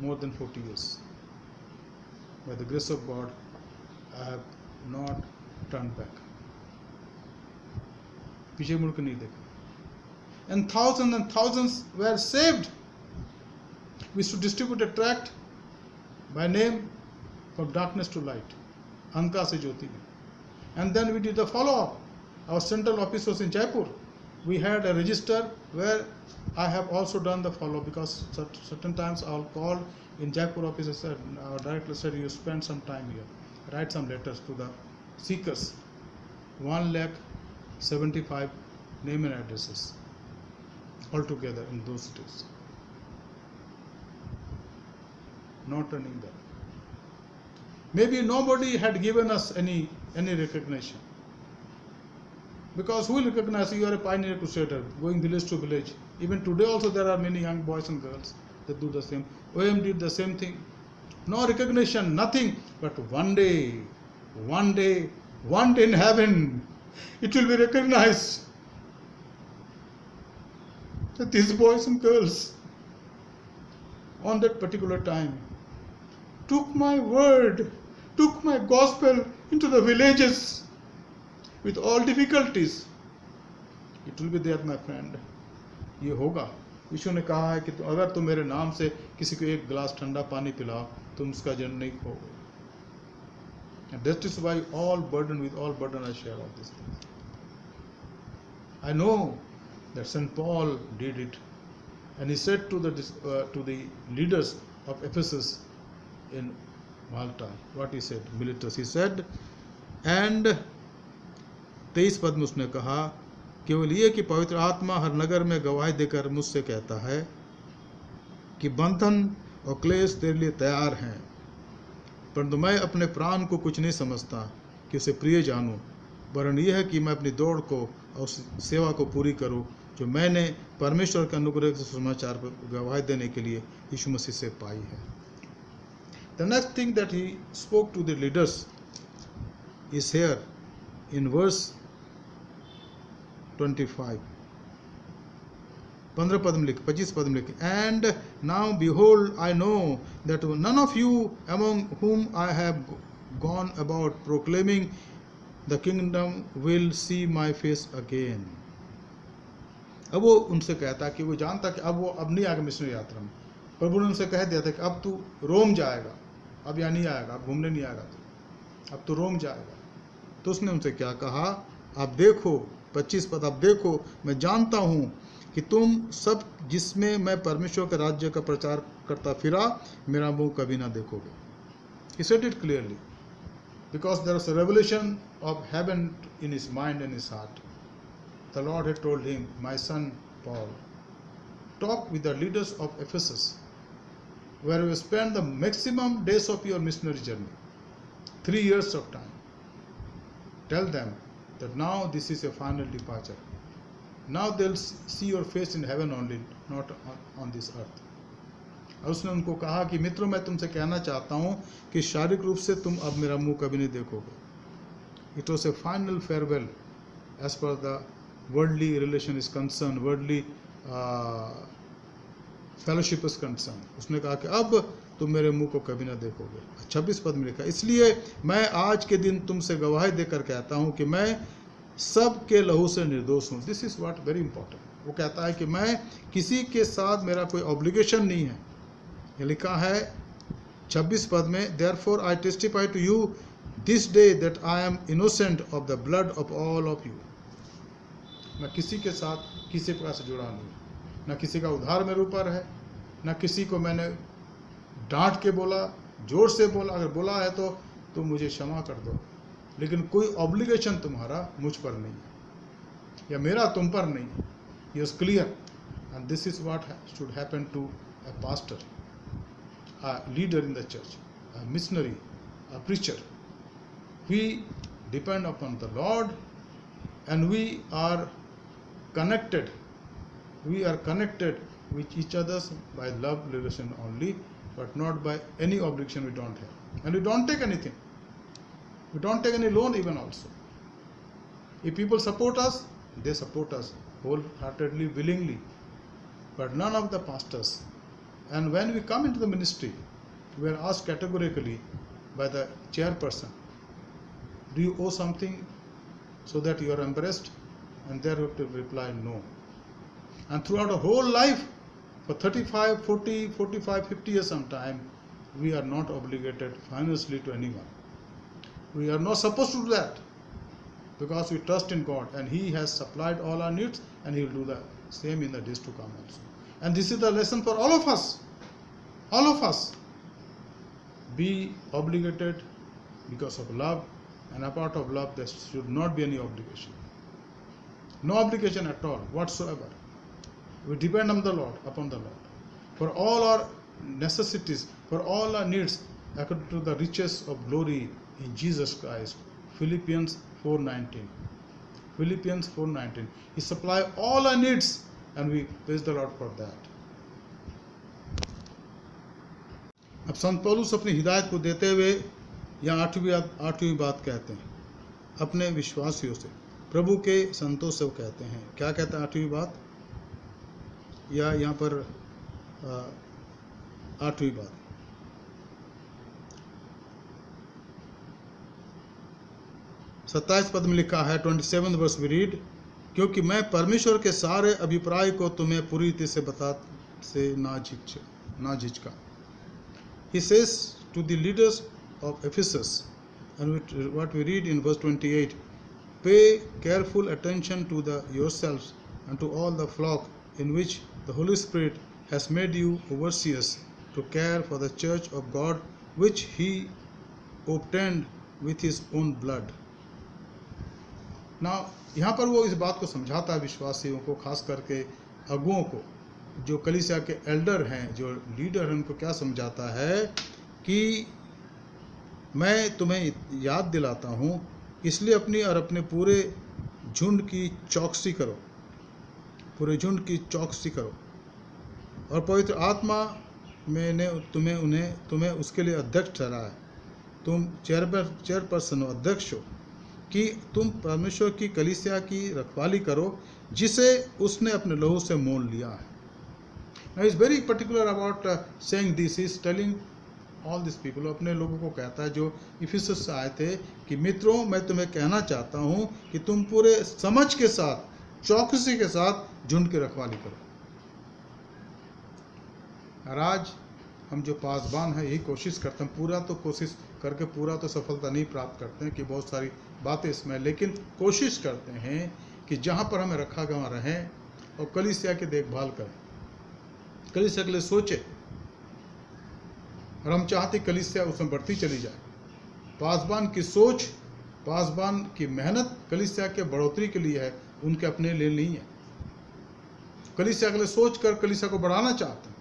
more than 40 years. By the grace of God, I have not turned back. पीछे मुड़ के नहीं देखा. And thousands were saved. We should distribute a tract by name from darkness to light, अंधकार से ज्योति में. And then we did the follow-up. Our central office was in Jaipur. We had a register where I have also done the follow-up, because certain times I'll call in Jaipur office and said, our director said, you spend some time here, write some letters to the seekers. 1,75,000 name and addresses altogether in those days. Not turning back. Maybe nobody had given us any recognition, because who will recognize you are a pioneer crusader going village to village? Even today also there are many young boys and girls that do the same. OM did the same thing. No recognition, nothing. But one day in heaven, it will be recognized that these boys and girls on that particular time took my word, took my gospel into the villages with all difficulties. It will be there, my friend. ये होगा. यीशु ने कहा है कि अगर तुम मेरे नाम से किसी को एक गिलास ठंडा पानी पिलाओ, तुम उसका जन्म नहीं खोगे. And that is why with all burden I share all these things. I know that St. Paul did it, and he said to the leaders of Ephesus in Malta, what he said, Miletus, he said, and 23 पद में उसने कहा, केवल ये कि पवित्र आत्मा हर नगर में गवाही देकर मुझसे कहता है कि बंधन और क्लेश तेरे लिए तैयार हैं, परंतु मैं अपने प्राण को कुछ नहीं समझता कि उसे प्रिय जानूं, वरन यह है कि मैं अपनी दौड़ को और सेवा को पूरी करूं जो मैंने परमेश्वर के अनुग्रह के समाचार पर गवाही देने के लिए यीशु मसीह से पाई है. The next thing that he spoke to the leaders is here in verse 25. 25 पद में लिखे, and now behold, I know that none of you among whom I have gone about proclaiming the kingdom will see my face again. अब वो उनसे कहता कि वो जानता कि अब नहीं आएगा मिशनरी यात्रा में. प्रभु ने उनसे कह दिया था कि अब तू रोम जाएगा, अब यहाँ नहीं आएगा, अब घूमने नहीं आएगा, अब तो रोम जाएगा. तो उसने उनसे क्या कहा, आप देखो 25 पद, आप देखो मैं जानता हूँ कि तुम सब जिसमें मैं परमेश्वर के राज्य का प्रचार करता फिरा, मेरा मुंह कभी ना देखोगे. He said it clearly because there was a revelation of heaven in his mind and his heart. The Lord had told him, my son Paul, talk with the leaders of Ephesus, where you spend the maximum days of your missionary journey, 3 years of time. Tell them that now this is a final departure. Now they'll see your face in heaven only, not on this earth. और उसने उनको कहा कि मित्रों, मैं तुमसे कहना चाहता हूँ कि शारीरिक रूप से तुम अब मेरा मुंह कभी नहीं देखोगे. It was a final farewell as per the worldly relation is concerned, worldly fellowship is concerned. उसने कहा कि अब तुम मेरे मुंह को कभी ना देखोगे. 26 पद में लिखा, इसलिए मैं आज के दिन तुमसे गवाही देकर कहता हूँ कि मैं सब के लहू से निर्दोष हूँ. This is what very important. वो कहता है कि मैं किसी के साथ मेरा कोई ऑब्लिगेशन नहीं है. ये लिखा है 26 पद में, therefore I testify to you this day that I am innocent of the blood of all of you. मैं किसी के साथ किसी प्रकार से जुड़ा नहीं, न किसी का उधार मेरे ऊपर है, न किसी को मैंने डांट के बोला, जोर से बोला। अगर बोला है तो तुम मुझे क्षमा कर दो, लेकिन कोई ऑब्लिगेशन तुम्हारा मुझ पर नहीं है या मेरा तुम पर नहीं है। He was clear, and this is what should happen to a pastor, a leader in the church, a missionary, a preacher. We depend upon the Lord, and we are connected. We are connected with each other by love relation only, but not by any obligation we don't have. And we don't take anything. We don't take any loan even also. If people support us, they support us wholeheartedly, willingly, but none of the pastors. And when we come into the ministry, we are asked categorically by the chairperson, do you owe something so that you are embarrassed? And they have to reply no. And throughout our whole life, for 35, 40, 45, 50 years sometime, we are not obligated financially to anyone. We are not supposed to do that, because we trust in God, and He has supplied all our needs, and He will do the same in the days to come also. And this is the lesson for all of us. All of us. Be obligated because of love, and apart of love there should not be any obligation. No obligation at all whatsoever. We depend on the Lord, upon the Lord, for all our necessities, for all our needs, according to the riches of glory in Jesus Christ. Philippians 4:19. Philippians 4:19. He supplies all our needs, and we praise the Lord for that. अब संत पौलुस अपनी हिदायत को देते हुए यहाँ आठवीं बात कहते हैं, अपने विश्वासियों से, प्रभु के संतों से वो कहते हैं। क्या कहते हैं आठवीं बात, या यहाँ पर आठवीं बात, सत्ताईस पद में लिखा है, 27th verse we read, क्योंकि मैं परमेश्वर के सारे अभिप्राय को तुम्हें पूरी रीति से बता से ना झिझका। He says to the leaders of Ephesus, and what we read in verse 28, pay careful attention to yourselves and to all the flock in which the Holy Spirit has made you overseers to care for the church of God, which He obtained with His own blood. Now, यहाँ पर वो इस बात को समझाता है विश्वासियों को, खास करके अगुओं को, जो कलीसिया के एल्डर हैं, जो लीडर हैं, उनको क्या समझाता है कि मैं तुम्हें याद दिलाता हूँ, इसलिए अपनी और अपने पूरे झुंड की चौकसी करो, पूरे झुंड की चौकसी करो, और पवित्र आत्मा मैंने तुम्हें उसके लिए अध्यक्ष ठहराया है। तुम चेयरपर्सन हो, अध्यक्ष हो, कि तुम परमेश्वर की कलीसिया की रखवाली करो, जिसे उसने अपने लहू से मोल लिया है। Now he is very particular about saying this. He is telling all these people, अपने लोगों को कहता है जो इफिसस से आए थे, कि मित्रों, मैं तुम्हें कहना चाहता हूँ कि तुम पूरे समझ के साथ, चौकसी के साथ झुंड की रखवाली करो। और आज हम जो पासबान हैं, यही कोशिश करते हैं, पूरा तो कोशिश करके पूरा तो सफलता नहीं प्राप्त करते हैं, कि बहुत सारी बातें इसमें, लेकिन कोशिश करते हैं कि जहाँ पर हमें रखा गया रहें और कलीसिया की देखभाल करें, कलीसिया के लिए सोचे, और हम चाहते कलीसिया उसमें बढ़ती चली जाए। पासबान की सोच, पासबान की मेहनत कलीसिया के बढ़ोतरी के लिए है, उनके अपने लिए नहीं है। कलीसिया के लिए सोच कर कलीसिया को बढ़ाना चाहते हैं,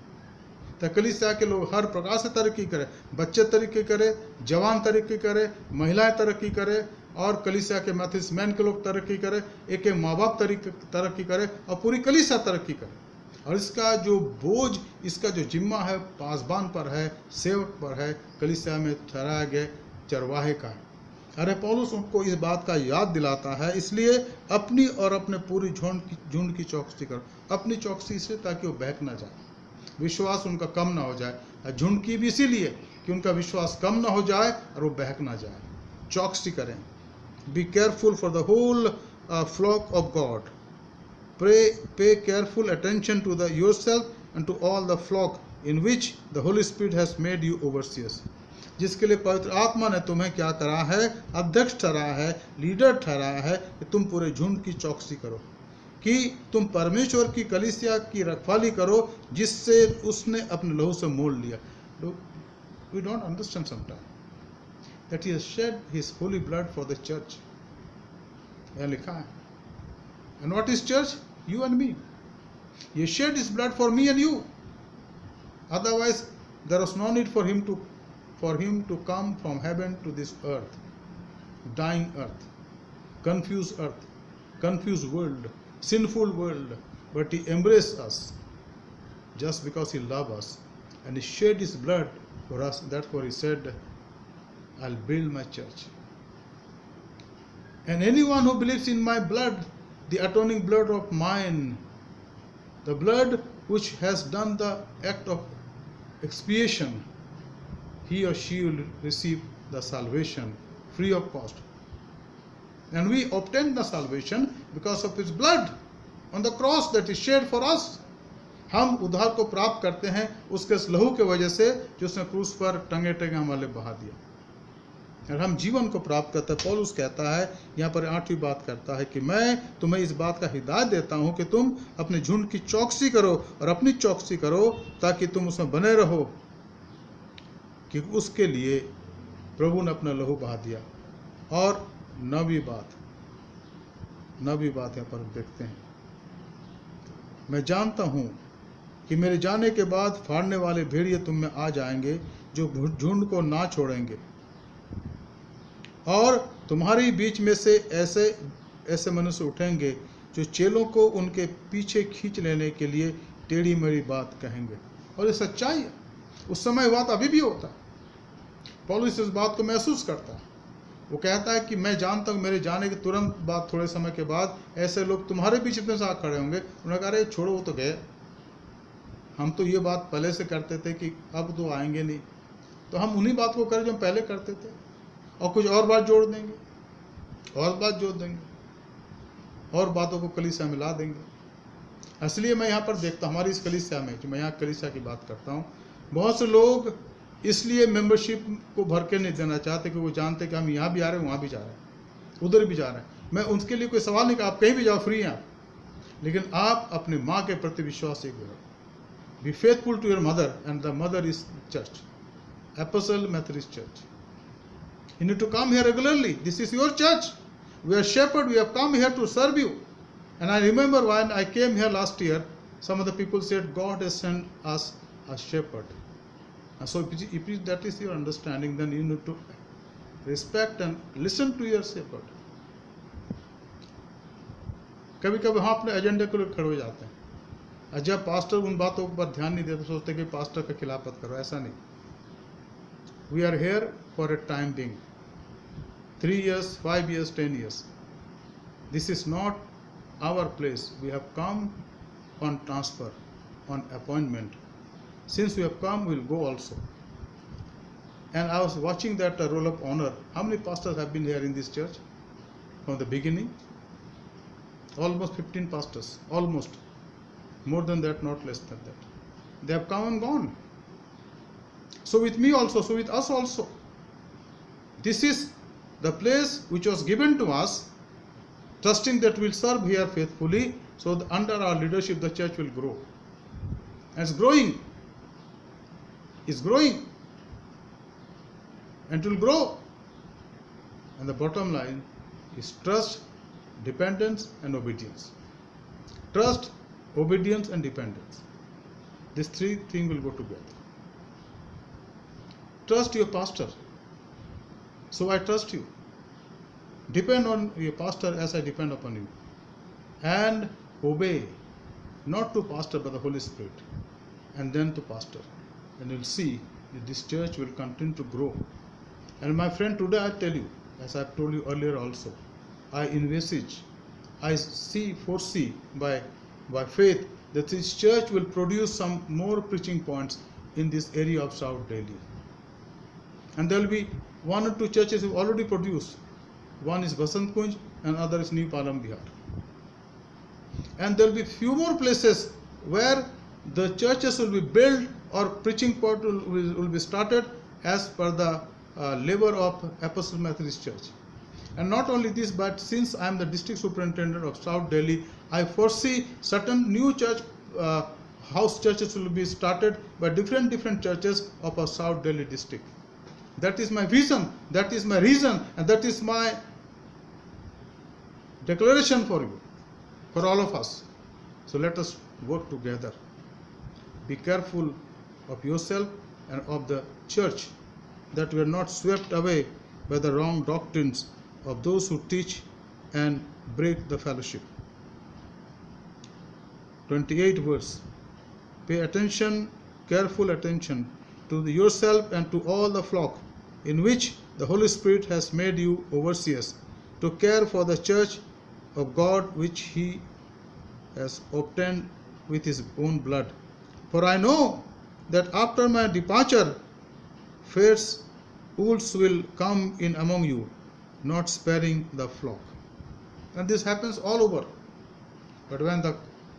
तो कलीसिया के लोग हर प्रकार से तरक्की करें, बच्चे तरक्की करें, जवान तरक्की करें, महिलाएं तरक्की करें, और कलीसिया के मैथिस मैन के लोग तरक्की करें, एक माँ बाप तरक्की करें, और पूरी कलीसिया तरक्की करे। और इसका जो बोझ, इसका जो जिम्मा है, पासबान पर है, सेवक पर है, कलीसिया में ठहराए गए चरवाहे का है। अरे पौलुस उनको इस बात का याद दिलाता है, इसलिए अपनी और अपने पूरी झुंड की चौकसी करो। अपनी चौकसी इसलिए ताकि वो बहक ना जाए, विश्वास उनका कम ना हो जाए। झुंड की भी इसीलिए कि उनका विश्वास कम ना हो जाए और वो बहक ना जाए। चौकसी करें। Be careful for the whole flock of God. Pay careful attention to yourself and to all the flock in which the Holy Spirit has made you overseers. जिसके लिए पवित्र आत्मा ने तुम्हें क्या करा है, अध्यक्ष ठहराया है, लीडर ठहराया है, कि तुम पूरे झुंड की चौकसी करो। कि तुम परमेश्वर की कलीसिया की रखवाली करो जिससे उसने अपने लहू से मोल लिया. We don't understand sometimes that he has shed his holy blood for the church. यहाँ लिखा है. And what is church? You and me. He shed his blood for me and you. Otherwise, there was no need for him to come from heaven to this earth, dying earth, confused world, sinful world. But he embraced us just because he loved us, and he shed his blood for us. Therefore, he said, "I'll build my church. And anyone who believes in my blood, the atoning blood of mine, the blood which has done the act of expiation, he or she will receive the salvation free of cost." And we obtain the salvation because of his blood on the cross that is shed for us. हम उद्धार को प्राप्त करते हैं उसके लहू के वजह से जो उसने क्रूस पर टंगे टंगे हमारे बहा दिया, और हम जीवन को प्राप्त करते हैं. पौलुस कहता है यहाँ पर 8वीं बात करता है कि मैं तुम्हें इस बात का हिदायत देता हूँ कि तुम अपने झुंड की चौकसी करो और अपनी चौकसी करो ताकि तुम उसमें बने रहो, कि उसके लिए प्रभु ने अपना लहू बहा दिया. और 9वीं बात यहाँ पर देखते हैं. मैं जानता हूँ कि मेरे जाने के बाद फाड़ने वाले भेड़िए तुम में आ जाएंगे जो झुंड को ना छोड़ेंगे, और तुम्हारे बीच में से ऐसे मनुष्य उठेंगे जो चेलों को उनके पीछे खींच लेने के लिए टेढ़ी मेढ़ी बात कहेंगे. और ये सच्चाई है. उस समय बात अभी भी होता है. पौलुस इस बात को महसूस करता है. वो कहता है कि मैं जानता हूँ मेरे जाने के तुरंत बाद थोड़े समय के बाद ऐसे लोग तुम्हारे बीच में से आ खड़े होंगे. उन्होंने कहा अरे छोड़ो वो तो गए, हम तो ये बात पहले से करते थे कि अब तो आएंगे नहीं, तो हम उन्हीं बात को करें जो हम पहले करते थे, और कुछ और बात जोड़ देंगे और बातों को कलीसिया में ला देंगे. इसलिए मैं यहाँ पर देखता हूँ हमारी इस कलीसिया में, जो मैं यहाँ कलीसिया की बात करता हूँ, बहुत से लोग इसलिए मेंबरशिप को भर के नहीं देना चाहते कि वो जानते कि हम यहाँ भी आ रहे हैं, वहाँ भी जा रहे हैं, उधर भी जा रहे हैं. मैं उनके लिए कोई सवाल नहीं कि आप कहीं भी जाओ, फ्री हैं आप, लेकिन आप अपनी माँ के प्रति विश्वासी करो. Be faithful to your mother, and the mother is church, apostle Methodist church. You need to come here regularly. This is your church. We are shepherd. We have come here to serve you. And I remember when I came here last year, some of the people said, God has sent us a shepherd. And so if that is your understanding, then you need to respect and listen to your shepherd. कभी कभी हम अपने एजेंडे के लिए खड़े हो जाते हैं, और जब पास्टर उन बातों पर ध्यान नहीं देते, सोचते कि पास्टर के खिलाफ मत करो. ऐसा नहीं. We are here for a time being. 3 years, 5 years, 10 years. This is not our place. We have come on transfer, on appointment. Since we have come, we will go also. And I was watching that roll of honor. How many pastors have been here in this church from the beginning? Almost 15 pastors. Almost. More than that, not less than that. They have come and gone. So with me also, so with us also. This is the place which was given to us, trusting that we'll serve here faithfully, so that under our leadership the church will grow. And it's growing. It's growing. And it will grow. And the bottom line is trust, dependence, and obedience. Trust, obedience, and dependence. These 3 things will go together. Trust your pastor. So I trust you. Depend on your pastor as I depend upon you. And obey, not to pastor but the Holy Spirit, and then to pastor. And you'll see that this church will continue to grow. And my friend, today I tell you, as I've told you earlier also, I foresee by faith that this church will produce some more preaching points in this area of South Delhi. And there will be 1 or 2 churches who already produced. One is Basant Kunj and other is New Palam Bihar. And there will be few more places where the churches will be built or preaching point will be started as per the labor of Apostle Methodist Church. And not only this, but since I am the district superintendent of South Delhi, I foresee certain new church house churches will be started by different churches of our South Delhi district. That is my vision, that is my reason, and that is my declaration for you, for all of us. So let us work together. Be careful of yourself and of the church, that we are not swept away by the wrong doctrines of those who teach and break the fellowship. 28 verse. Pay attention, careful attention to yourself and to all the flock in which the Holy Spirit has made you overseers, to care for the church of God which He has obtained with His own blood. For I know that after my departure, fierce wolves will come in among you, not sparing the flock. And this happens all over. But when the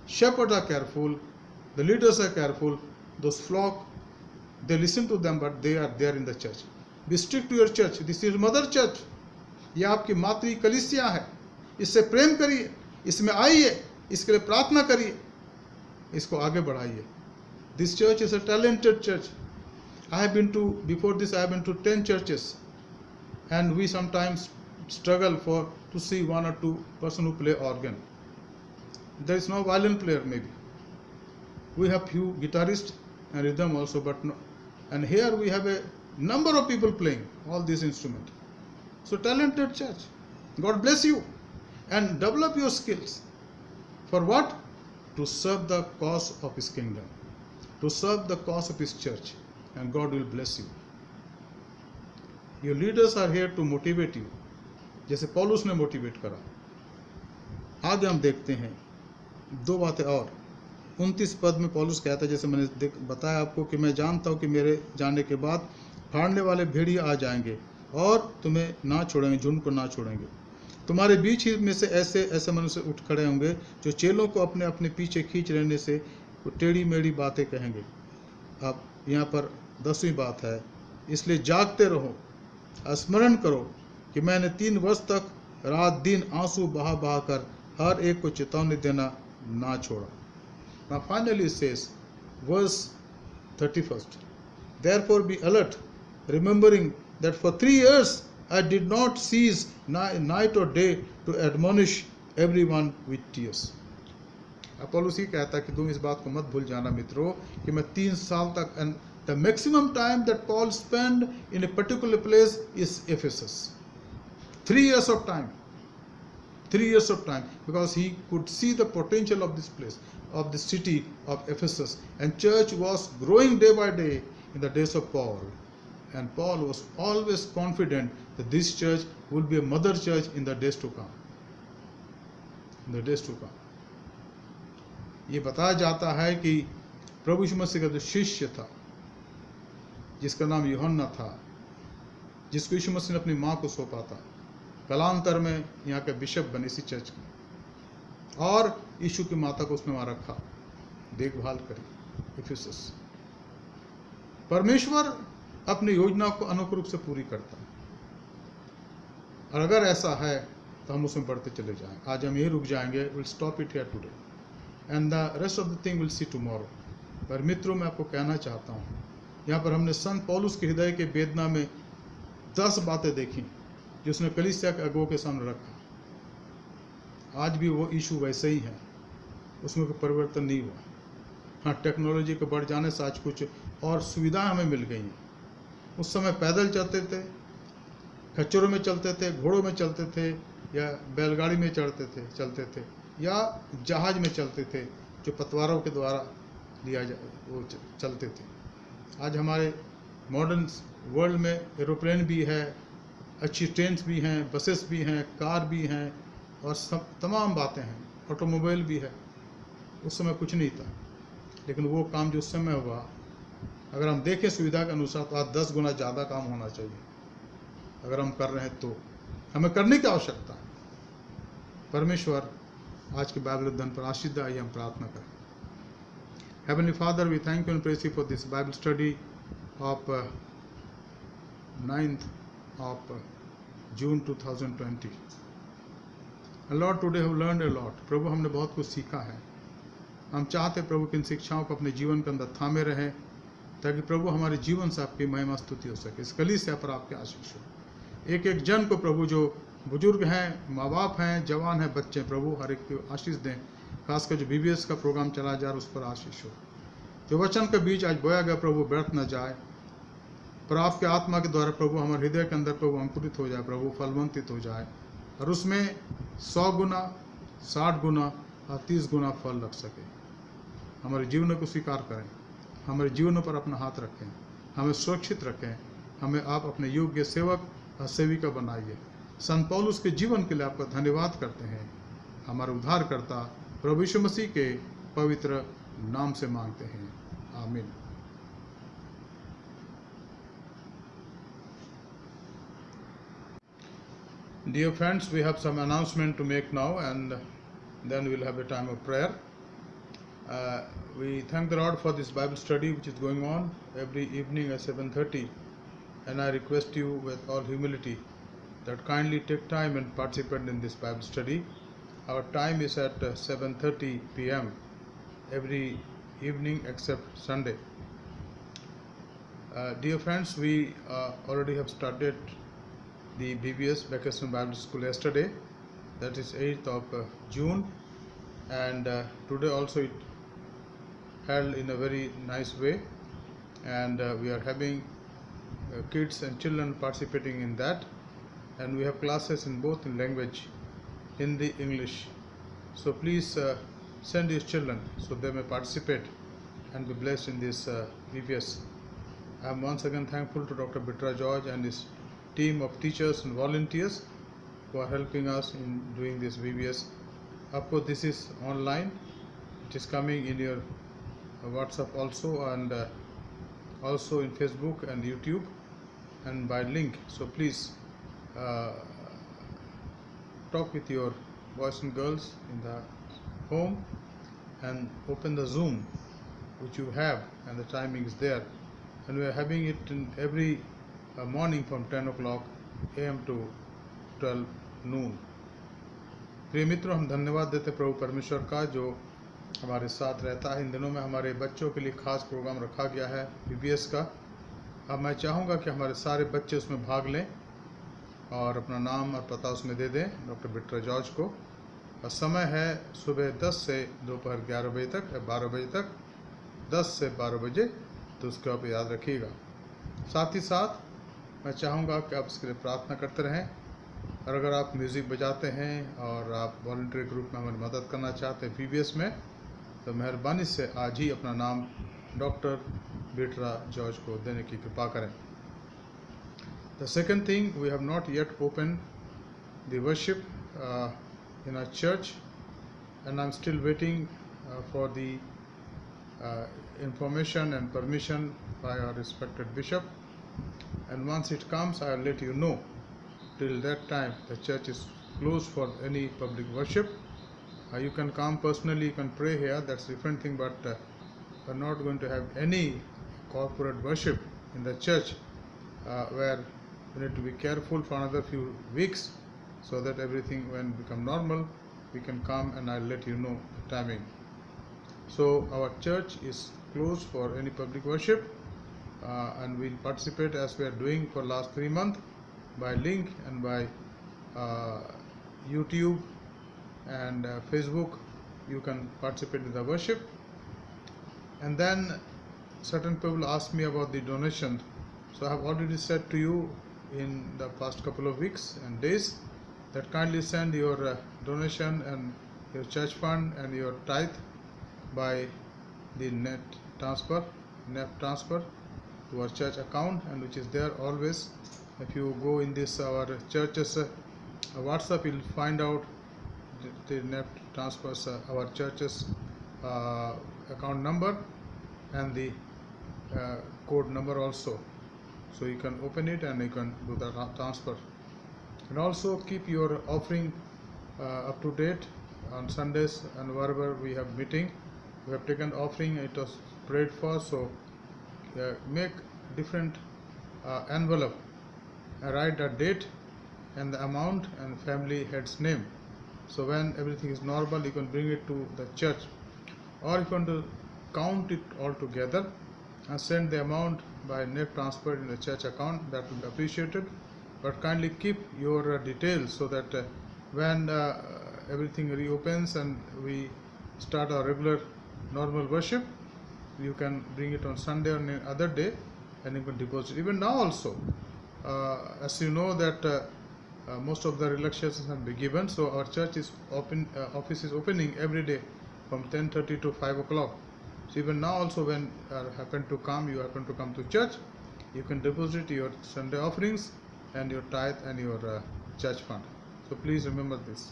shepherds are careful, the leaders are careful, those flock, they listen to them, but they are there in the church. Be strict to your church. This is mother church. ये आपकी मातृ कलीसिया है. इससे प्रेम करिए, इसमें आइए, इसके लिए प्रार्थना करिए, इसको आगे बढ़ाइए. This church is a talented church. I have been to, before this I have been to 10 churches, and we sometimes struggle to see one or two person who play organ. There is no violin player maybe. We have few guitarists and rhythm also, but no. And here we have a number of people playing all these instruments. So talented church. God bless you and develop your skills. For what? To serve the cause of His kingdom, to serve the cause of His church, and God will bless you. Your leaders are here to motivate you, जैसे पौलुस ने motivate करा. आगे हम देखते हैं दो बातें और. 29 पद में पौलुस कहता है, जैसे मैंने बताया आपको, कि मैं जानता हूँ कि मेरे जाने के बाद फाड़ने वाले भेड़िए आ जाएंगे और तुम्हें ना छोड़ेंगे, झुंड को ना छोड़ेंगे. तुम्हारे बीच ही में से ऐसे मनुष्य उठ खड़े होंगे जो चेलों को अपने अपने पीछे खींच रहने से टेढ़ी मेढ़ी बातें कहेंगे. अब यहाँ पर 10वीं बात है, इसलिए जागते रहो, स्मरण करो कि मैंने 3 वर्ष तक रात दिन आंसू बहा बहा कर हर एक को चेतावनी देना ना छोड़ा. Now finally it says, verse 31st, therefore be alert, remembering that for 3 years I did not cease night or day to admonish everyone with tears. पौलुस ही कहता है कि तुम इस बात को मत भूल जाना मित्रों कि मैं 3 साल तक, and the maximum time that Paul spent in a particular place is Ephesus. 3 years of time. 3 years of time, because he could see the potential of this place, of the city of Ephesus, and church was growing day by day in the days of Paul. And Paul was always confident that this church will be a mother church in the days to come. In the days to come. ये बताया जाता है कि प्रभु यीशु मसीह का जो शिष्य था, जिसका नाम यूहन्ना था, जिसको यीशु मसीह ने अपनी माँ को सौंपा था, कालांतर में यहाँ के बिशप बने इसी चर्च के, और यीशु की माता को उसने वहाँ रखा, देखभाल करी. इफिसस. परमेश्वर अपनी योजना को अनोखे रूप से पूरी करता है, और अगर ऐसा है तो हम उसमें बढ़ते चले जाएं. आज हम यही रुक जाएंगे. Will stop it here today and the rest of the thing will see tomorrow. पर मित्रों, मैं आपको कहना चाहता हूँ, यहाँ पर हमने संत पौलुस के हृदय के वेदना में 10 बातें देखी जो उसने कलीसिया के अगुओं के सामने रखा. आज भी वो इशू वैसे ही है, उसमें कोई परिवर्तन नहीं हुआ. हाँ, टेक्नोलॉजी के बढ़ जाने से आज कुछ और सुविधाएं हमें मिल गई हैं. उस समय पैदल चलते थे, खच्चरों में चलते थे, घोड़ों में चलते थे, या बैलगाड़ी में चलते थे, या जहाज में चलते थे जो पतवारों के द्वारा वो चलते थे. आज हमारे मॉडर्न वर्ल्ड में एरोप्लेन भी है, अच्छी ट्रेन्स भी हैं, बसेस भी हैं, कार भी हैं, और सब तमाम बातें हैं, ऑटोमोबाइल भी है. उस समय कुछ नहीं था, लेकिन वो काम जो उस समय हुआ, अगर हम देखें सुविधा के अनुसार, तो आज 10 गुना ज़्यादा काम होना चाहिए. अगर हम कर रहे हैं तो हमें करने की आवश्यकता है. परमेश्वर आज के बाइबल अध्ययन पर आशीष दे. आइए हम प्रार्थना करें. Heavenly Father, we thank you and praise you for this Bible study of 9th of June 2020. And Lord, today we have learned a lot. प्रभु हमने बहुत कुछ सीखा है. हम चाहते प्रभु कि इन शिक्षाओं को अपने जीवन के अंदर थामे रहें, ताकि प्रभु हमारे जीवन से आपकी महिमा स्तुति हो सके. इस कलीसिया पर आपके आशीष हो. एक एक जन को प्रभु, जो बुजुर्ग हैं, माँ बाप हैं, जवान हैं, बच्चे, प्रभु हर एक को आशीष दें. खासकर जो BBS का प्रोग्राम चला जा रहा है उस पर आशीष हो. जो वचन का बीज आज बोया गया प्रभु व्यर्थ न जाए, पर आपके आत्मा के द्वारा प्रभु हमारे हृदय के अंदर प्रभु अंकुरित हो जाए, प्रभु फलवंतित हो जाए, और उसमें 100 गुना, 60 गुना और 30 गुना फल लग सके. हमारे जीवनों को स्वीकार करें, हमारे जीवनों पर अपना हाथ रखें, हमें सुरक्षित रखें. हमें आप अपने योग्य सेवक और सेविका बनाइए. संत पौलुस के जीवन के लिए आपका धन्यवाद करते हैं. हमारे उद्धारकर्ता प्रभु यीशु मसीह के पवित्र नाम से मांगते हैं. आमीन. Dear friends, we have some announcement to make now, and then we'll have a time of prayer. We thank the Lord for this Bible study which is going on every evening at 7:30, and I request you with all humility that kindly take time and participate in this Bible study. Our time is at 7:30 p.m. every evening except Sunday. Dear friends, we already have started the BBS Vacation Bible School yesterday, that is 8th of June, and today also it held in a very nice way, and we are having kids and children participating in that, and we have classes in both in language, Hindi, English. So please send your children so they may participate and be blessed in this BBS. I am once again thankful to Dr. Bitra George and his team of teachers and volunteers who are helping us in doing this BBS. Of course, this is online. It is coming in your WhatsApp also, and also in Facebook and YouTube, and by link. So please talk with your boys and girls in the home and open the Zoom which you have, and the timing is there, and we are having it in every morning from 10 o'clock AM to 12 noon. प्रिय मित्रों, हम धन्यवाद देते प्रभु परमेश्वर का जो हमारे साथ रहता है. इन दिनों में हमारे बच्चों के लिए खास प्रोग्राम रखा गया है BBS का. अब मैं चाहूँगा कि हमारे सारे बच्चे उसमें भाग लें और अपना नाम और पता उसमें दे दें डॉक्टर बिट्रा जॉर्ज को. और समय है सुबह 10 से दोपहर 11 बजे तक, 12 बजे तक, 10 से 12 बजे, तो उसको आप याद रखिएगा. साथ ही साथ मैं चाहूँगा कि आप इसके लिए प्रार्थना करते रहें, और अगर आप म्यूज़िक बजाते हैं और आप वॉलंटियर ग्रुप में हमारी मदद करना चाहते हैं BBS में, तो मेहरबानी से आज ही अपना नाम डॉक्टर बिट्रा जॉर्ज को देने की कृपा करें. The second thing, we have not yet open the worship in our church, and I'm still waiting for the information and permission by our respected bishop, and once it comes I'll let you know. Till that time the church is closed for any public worship. You can come personally, you can pray here, that's a different thing, but we're not going to have any corporate worship in the church, where we need to be careful for another few weeks, so that everything when become normal we can come, and I'll let you know the timing. So our church is closed for any public worship, and we'll participate as we are doing for last 3 months by link and by YouTube and Facebook. You can participate in the worship. And then certain people ask me about the donation. So I have already said to you in the past couple of weeks and days that kindly send your donation and your church fund and your tithe by the net transfer to our church account, and which is there always. If you go in this our church's WhatsApp, you'll find out the net transfers, our church's account number and the code number also. So you can open it and you can do the transfer. And also keep your offering up to date on Sundays and wherever we have meeting. We have taken offering, it was prayed for, so make different envelope, write a date and the amount and family head's name. So when everything is normal, you can bring it to the church, or you can count it all together and send the amount by net transfer in the church account. That will be appreciated. But kindly keep your details so that when everything reopens and we start our regular normal worship, you can bring it on Sunday or any other day, and you can deposit. Even now also, as you know that most of the relaxations have been given, so our church is open, office is opening every day from 10:30 to 5 o'clock. So even now also, when you happen to come to church, you can deposit your Sunday offerings and your tithe and your church fund. So please remember this.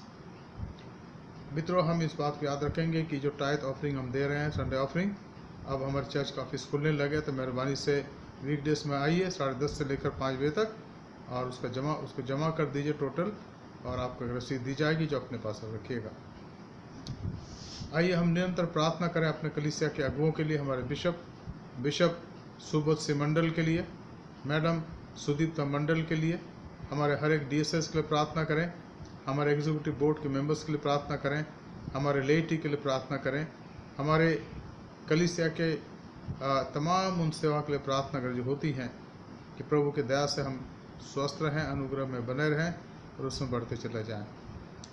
मित्रों, हम इस बात को याद रखेंगे कि जो tithe offering हम दे रहे हैं, संडे ऑफरिंग, अब हमारे चर्च का ऑफिस खुलने लगे, तो मेहरबानी से वीकडेज में आइए 10:30 से लेकर 5 बजे तक, और उसको जमा कर दीजिए टोटल, और आपको एक रसीद दी जाएगी जो अपने पास रखिएगा। आइए हम निरंतर प्रार्थना करें अपने कलीसिया के अगुओं के लिए, हमारे बिशप सुबोध सिंह मंडल के लिए, मैडम सुदीप्ता मंडल के लिए, हमारे हर एक DSS के लिए प्रार्थना करें, हमारे एग्जीक्यूटिव बोर्ड के मेंबर्स के लिए प्रार्थना करें, हमारे लेटी के लिए प्रार्थना करें, हमारे कलीसिया के तमाम उन सेवा के लिए प्रार्थना करें जो होती हैं, कि प्रभु के दया से हम स्वस्थ रहें, अनुग्रह में बने रहें और उसमें बढ़ते चले जाएं।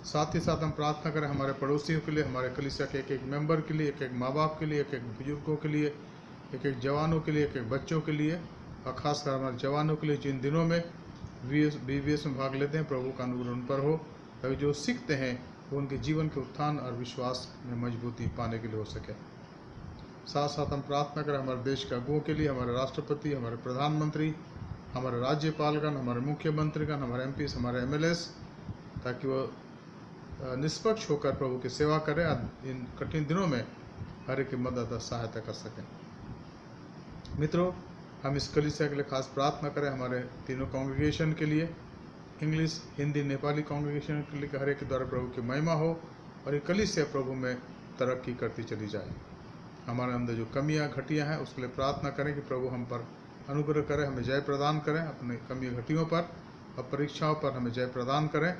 साथ ही साथ हम प्रार्थना करें हमारे पड़ोसियों के लिए, हमारे कलीसिया के एक एक मेंबर के लिए, एक एक माँ बाप के लिए, एक एक बुजुर्गों के लिए, एक एक जवानों के लिए, एक एक बच्चों के लिए, और ख़ासकर हमारे जवानों के लिए जिन दिनों में BVS में भाग लेते हैं, प्रभु का अनुग्रह उन पर हो, ताकि जो सीखते हैं वो उनके जीवन के उत्थान और विश्वास में मजबूती पाने के लिए हो सके। साथ साथ हम प्रार्थना करें हमारे देश के अगुओं के लिए, हमारे राष्ट्रपति, हमारे प्रधानमंत्री, हमारे राज्यपालगण, हमारे मुख्यमंत्रीगण, हमारे MPs, हमारे MLAs, ताकि वो निष्पक्ष होकर प्रभु की सेवा करें, इन कठिन दिनों में हर एक की मदद और सहायता कर सकें। मित्रों, हम इस कलीसिया के लिए खास प्रार्थना करें, हमारे तीनों कांग्रेगेशन के लिए, इंग्लिश, हिंदी, नेपाली कांग्रेगेशन के लिए, हर एक के द्वारा प्रभु की महिमा हो और ये कलीसिया प्रभु में तरक्की करती चली जाए। हमारे अंदर जो कमियां घटियां हैं उसके लिए प्रार्थना करें कि प्रभु हम पर अनुग्रह करें, हमें जय प्रदान करें अपने कमी घटियों पर और परीक्षाओं पर हमें जय प्रदान करें,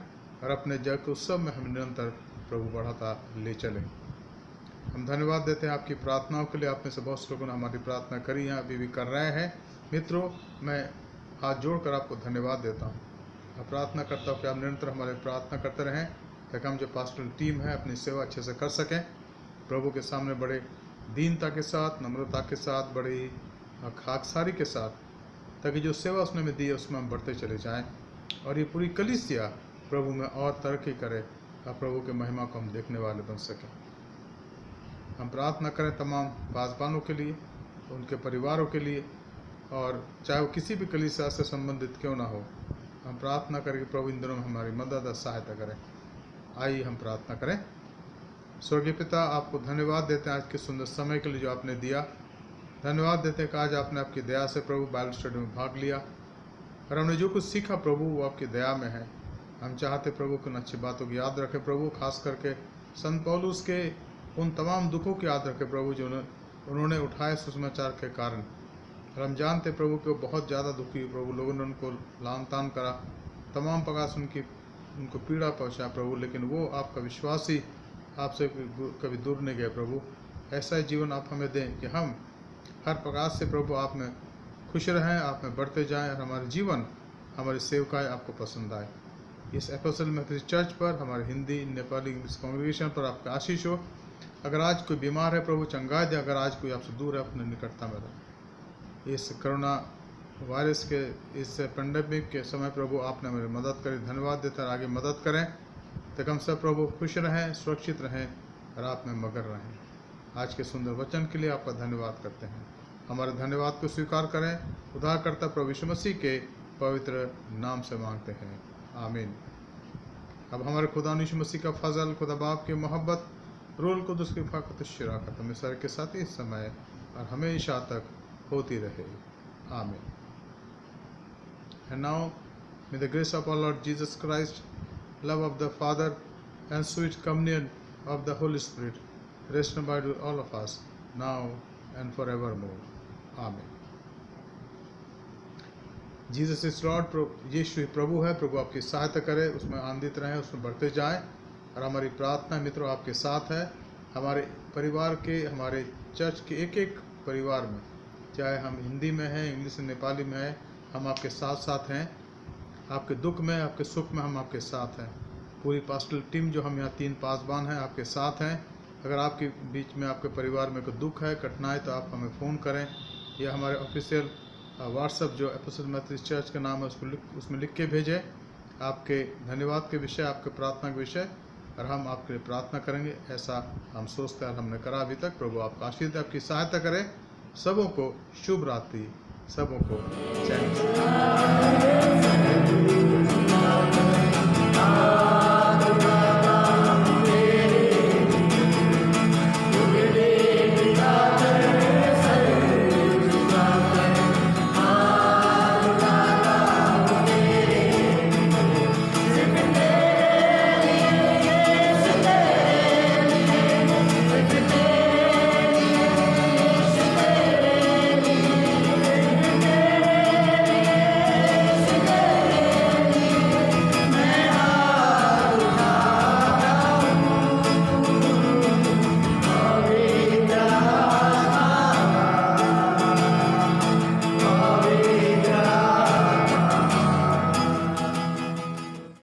और अपने जय के उत्सव में हमें निरंतर प्रभु बढ़ाता ले चले। हम धन्यवाद देते हैं आपकी प्रार्थनाओं के लिए। आप में से बहुत से लोगों ने हमारी प्रार्थना करी है, अभी भी कर रहे हैं। मित्रों, मैं हाथ जोड़कर आपको धन्यवाद देता हूँ। मैं प्रार्थना करता हूँ कि आप निरंतर हमारे प्रार्थना करते रहें, ताकि हम जो पास्टरल टीम है अपनी सेवा अच्छे से कर सकें, प्रभु के सामने बड़े दीनता के साथ, नम्रता के साथ, बड़ी खाकसारी के साथ, ताकि जो सेवा उसने हमें दी है उसमें हम बढ़ते चले जाएं, और ये पूरी कलीसिया प्रभु में और तरक्की करे और प्रभु के महिमा को हम देखने वाले बन सकें। हम प्रार्थना करें तमाम बाज़बानों के लिए, उनके परिवारों के लिए, और चाहे वो किसी भी कलीसिया से संबंधित क्यों ना हो, हम प्रार्थना करें कि प्रभु इन दिनों में हमारी मदद और सहायता करें। आइए हम प्रार्थना करें। स्वर्गीय पिता, आपको धन्यवाद देते हैं आज के सुंदर समय के लिए जो आपने दिया। धन्यवाद देते हैं कि आज आपने आपकी दया से प्रभु बाइबल स्टडी में भाग लिया, और हमने जो कुछ सीखा प्रभु वो आपकी दया में है। हम चाहते प्रभु की उन अच्छी बातों की याद रखें प्रभु, खास करके संत पौलुस के उन तमाम दुखों की याद रखें प्रभु जो उन्होंने उठाए सुसमाचार के कारण। और हम जानते प्रभु कि वो बहुत ज़्यादा दुखी हुए प्रभु, लोगों ने उनको लान तान करा, तमाम प्रकार से उनको पीड़ा पहुँचा प्रभु, लेकिन वो आपका विश्वासी आपसे कभी दूर नहीं गए प्रभु। ऐसा ही जीवन आप हमें दें कि हम हर प्रकार से प्रभु आप में खुश रहें, आप में बढ़ते जाएं, और हमारे जीवन, हमारी सेवकाएँ आपको पसंद आए। इस एफएसएल मेथोडिस्ट चर्च पर, हमारे हिंदी, नेपाली, इंग्लिश कांग्रेगेशन पर आपका आशीष हो। अगर आज कोई बीमार है प्रभु चंगा दे, अगर आज कोई आपसे दूर है अपने निकटता में रहे। इस कोरोना वायरस के इस पेंडेमिक के समय प्रभु आपने मेरी मदद करी, धन्यवाद देते हैं, आगे मदद करें ताकि हम सब प्रभु खुश रहें, सुरक्षित रहें और आप में मगन रहें। आज के सुंदर वचन के लिए आपका धन्यवाद करते हैं। हमारे धन्यवाद को स्वीकार करें। उद्धारकर्ता प्रभु यीशु मसीह के पवित्र नाम से मांगते हैं, आमीन। अब हमारे खुदा यीशु मसीह का फजल, खुदा बाप की मोहब्बत, रूहुल कुद्दूस की फ़ाक़त शराकत हमें सर के साथ इस समय और हमेशा तक होती रहे, आमीन। And now may the grace of our Lord Jesus Christ, love of the Father, and sweet communion of the Holy Spirit rest and abide with all of us now and forevermore, आमीन। Jesus is Lord, यीशु ही प्रभु है। प्रभु आपकी सहायता करे, उसमें आनंदित रहें, उसमें बढ़ते जाएं। और हमारी प्रार्थना मित्रों आपके साथ है, हमारे परिवार के, हमारे चर्च के एक एक परिवार में, चाहे हम हिंदी में हैं, इंग्लिश नेपाली में हैं, हम आपके साथ साथ हैं। आपके दुख में, आपके सुख में हम आपके साथ हैं। पूरी पास्टल टीम जो हम यहाँ 3 पासबान हैं आपके साथ हैं। अगर आपके बीच में, आपके परिवार में कोई दुख है, कठिनाई, तो आप हमें फ़ोन करें, या हमारे ऑफिशियल व्हाट्सएप जो एपोस्टल मेथोडिस्ट चर्च का नाम है उसमें लिख के भेजें आपके धन्यवाद के विषय, आपके प्रार्थना के विषय, और हम आपके लिए प्रार्थना करेंगे। ऐसा हम सोचते हैं और हमने करा अभी तक। प्रभु आपका आशीर्वाद दे, आपकी सहायता करें। सबों को शुभ रात्रि, सबों को चैन।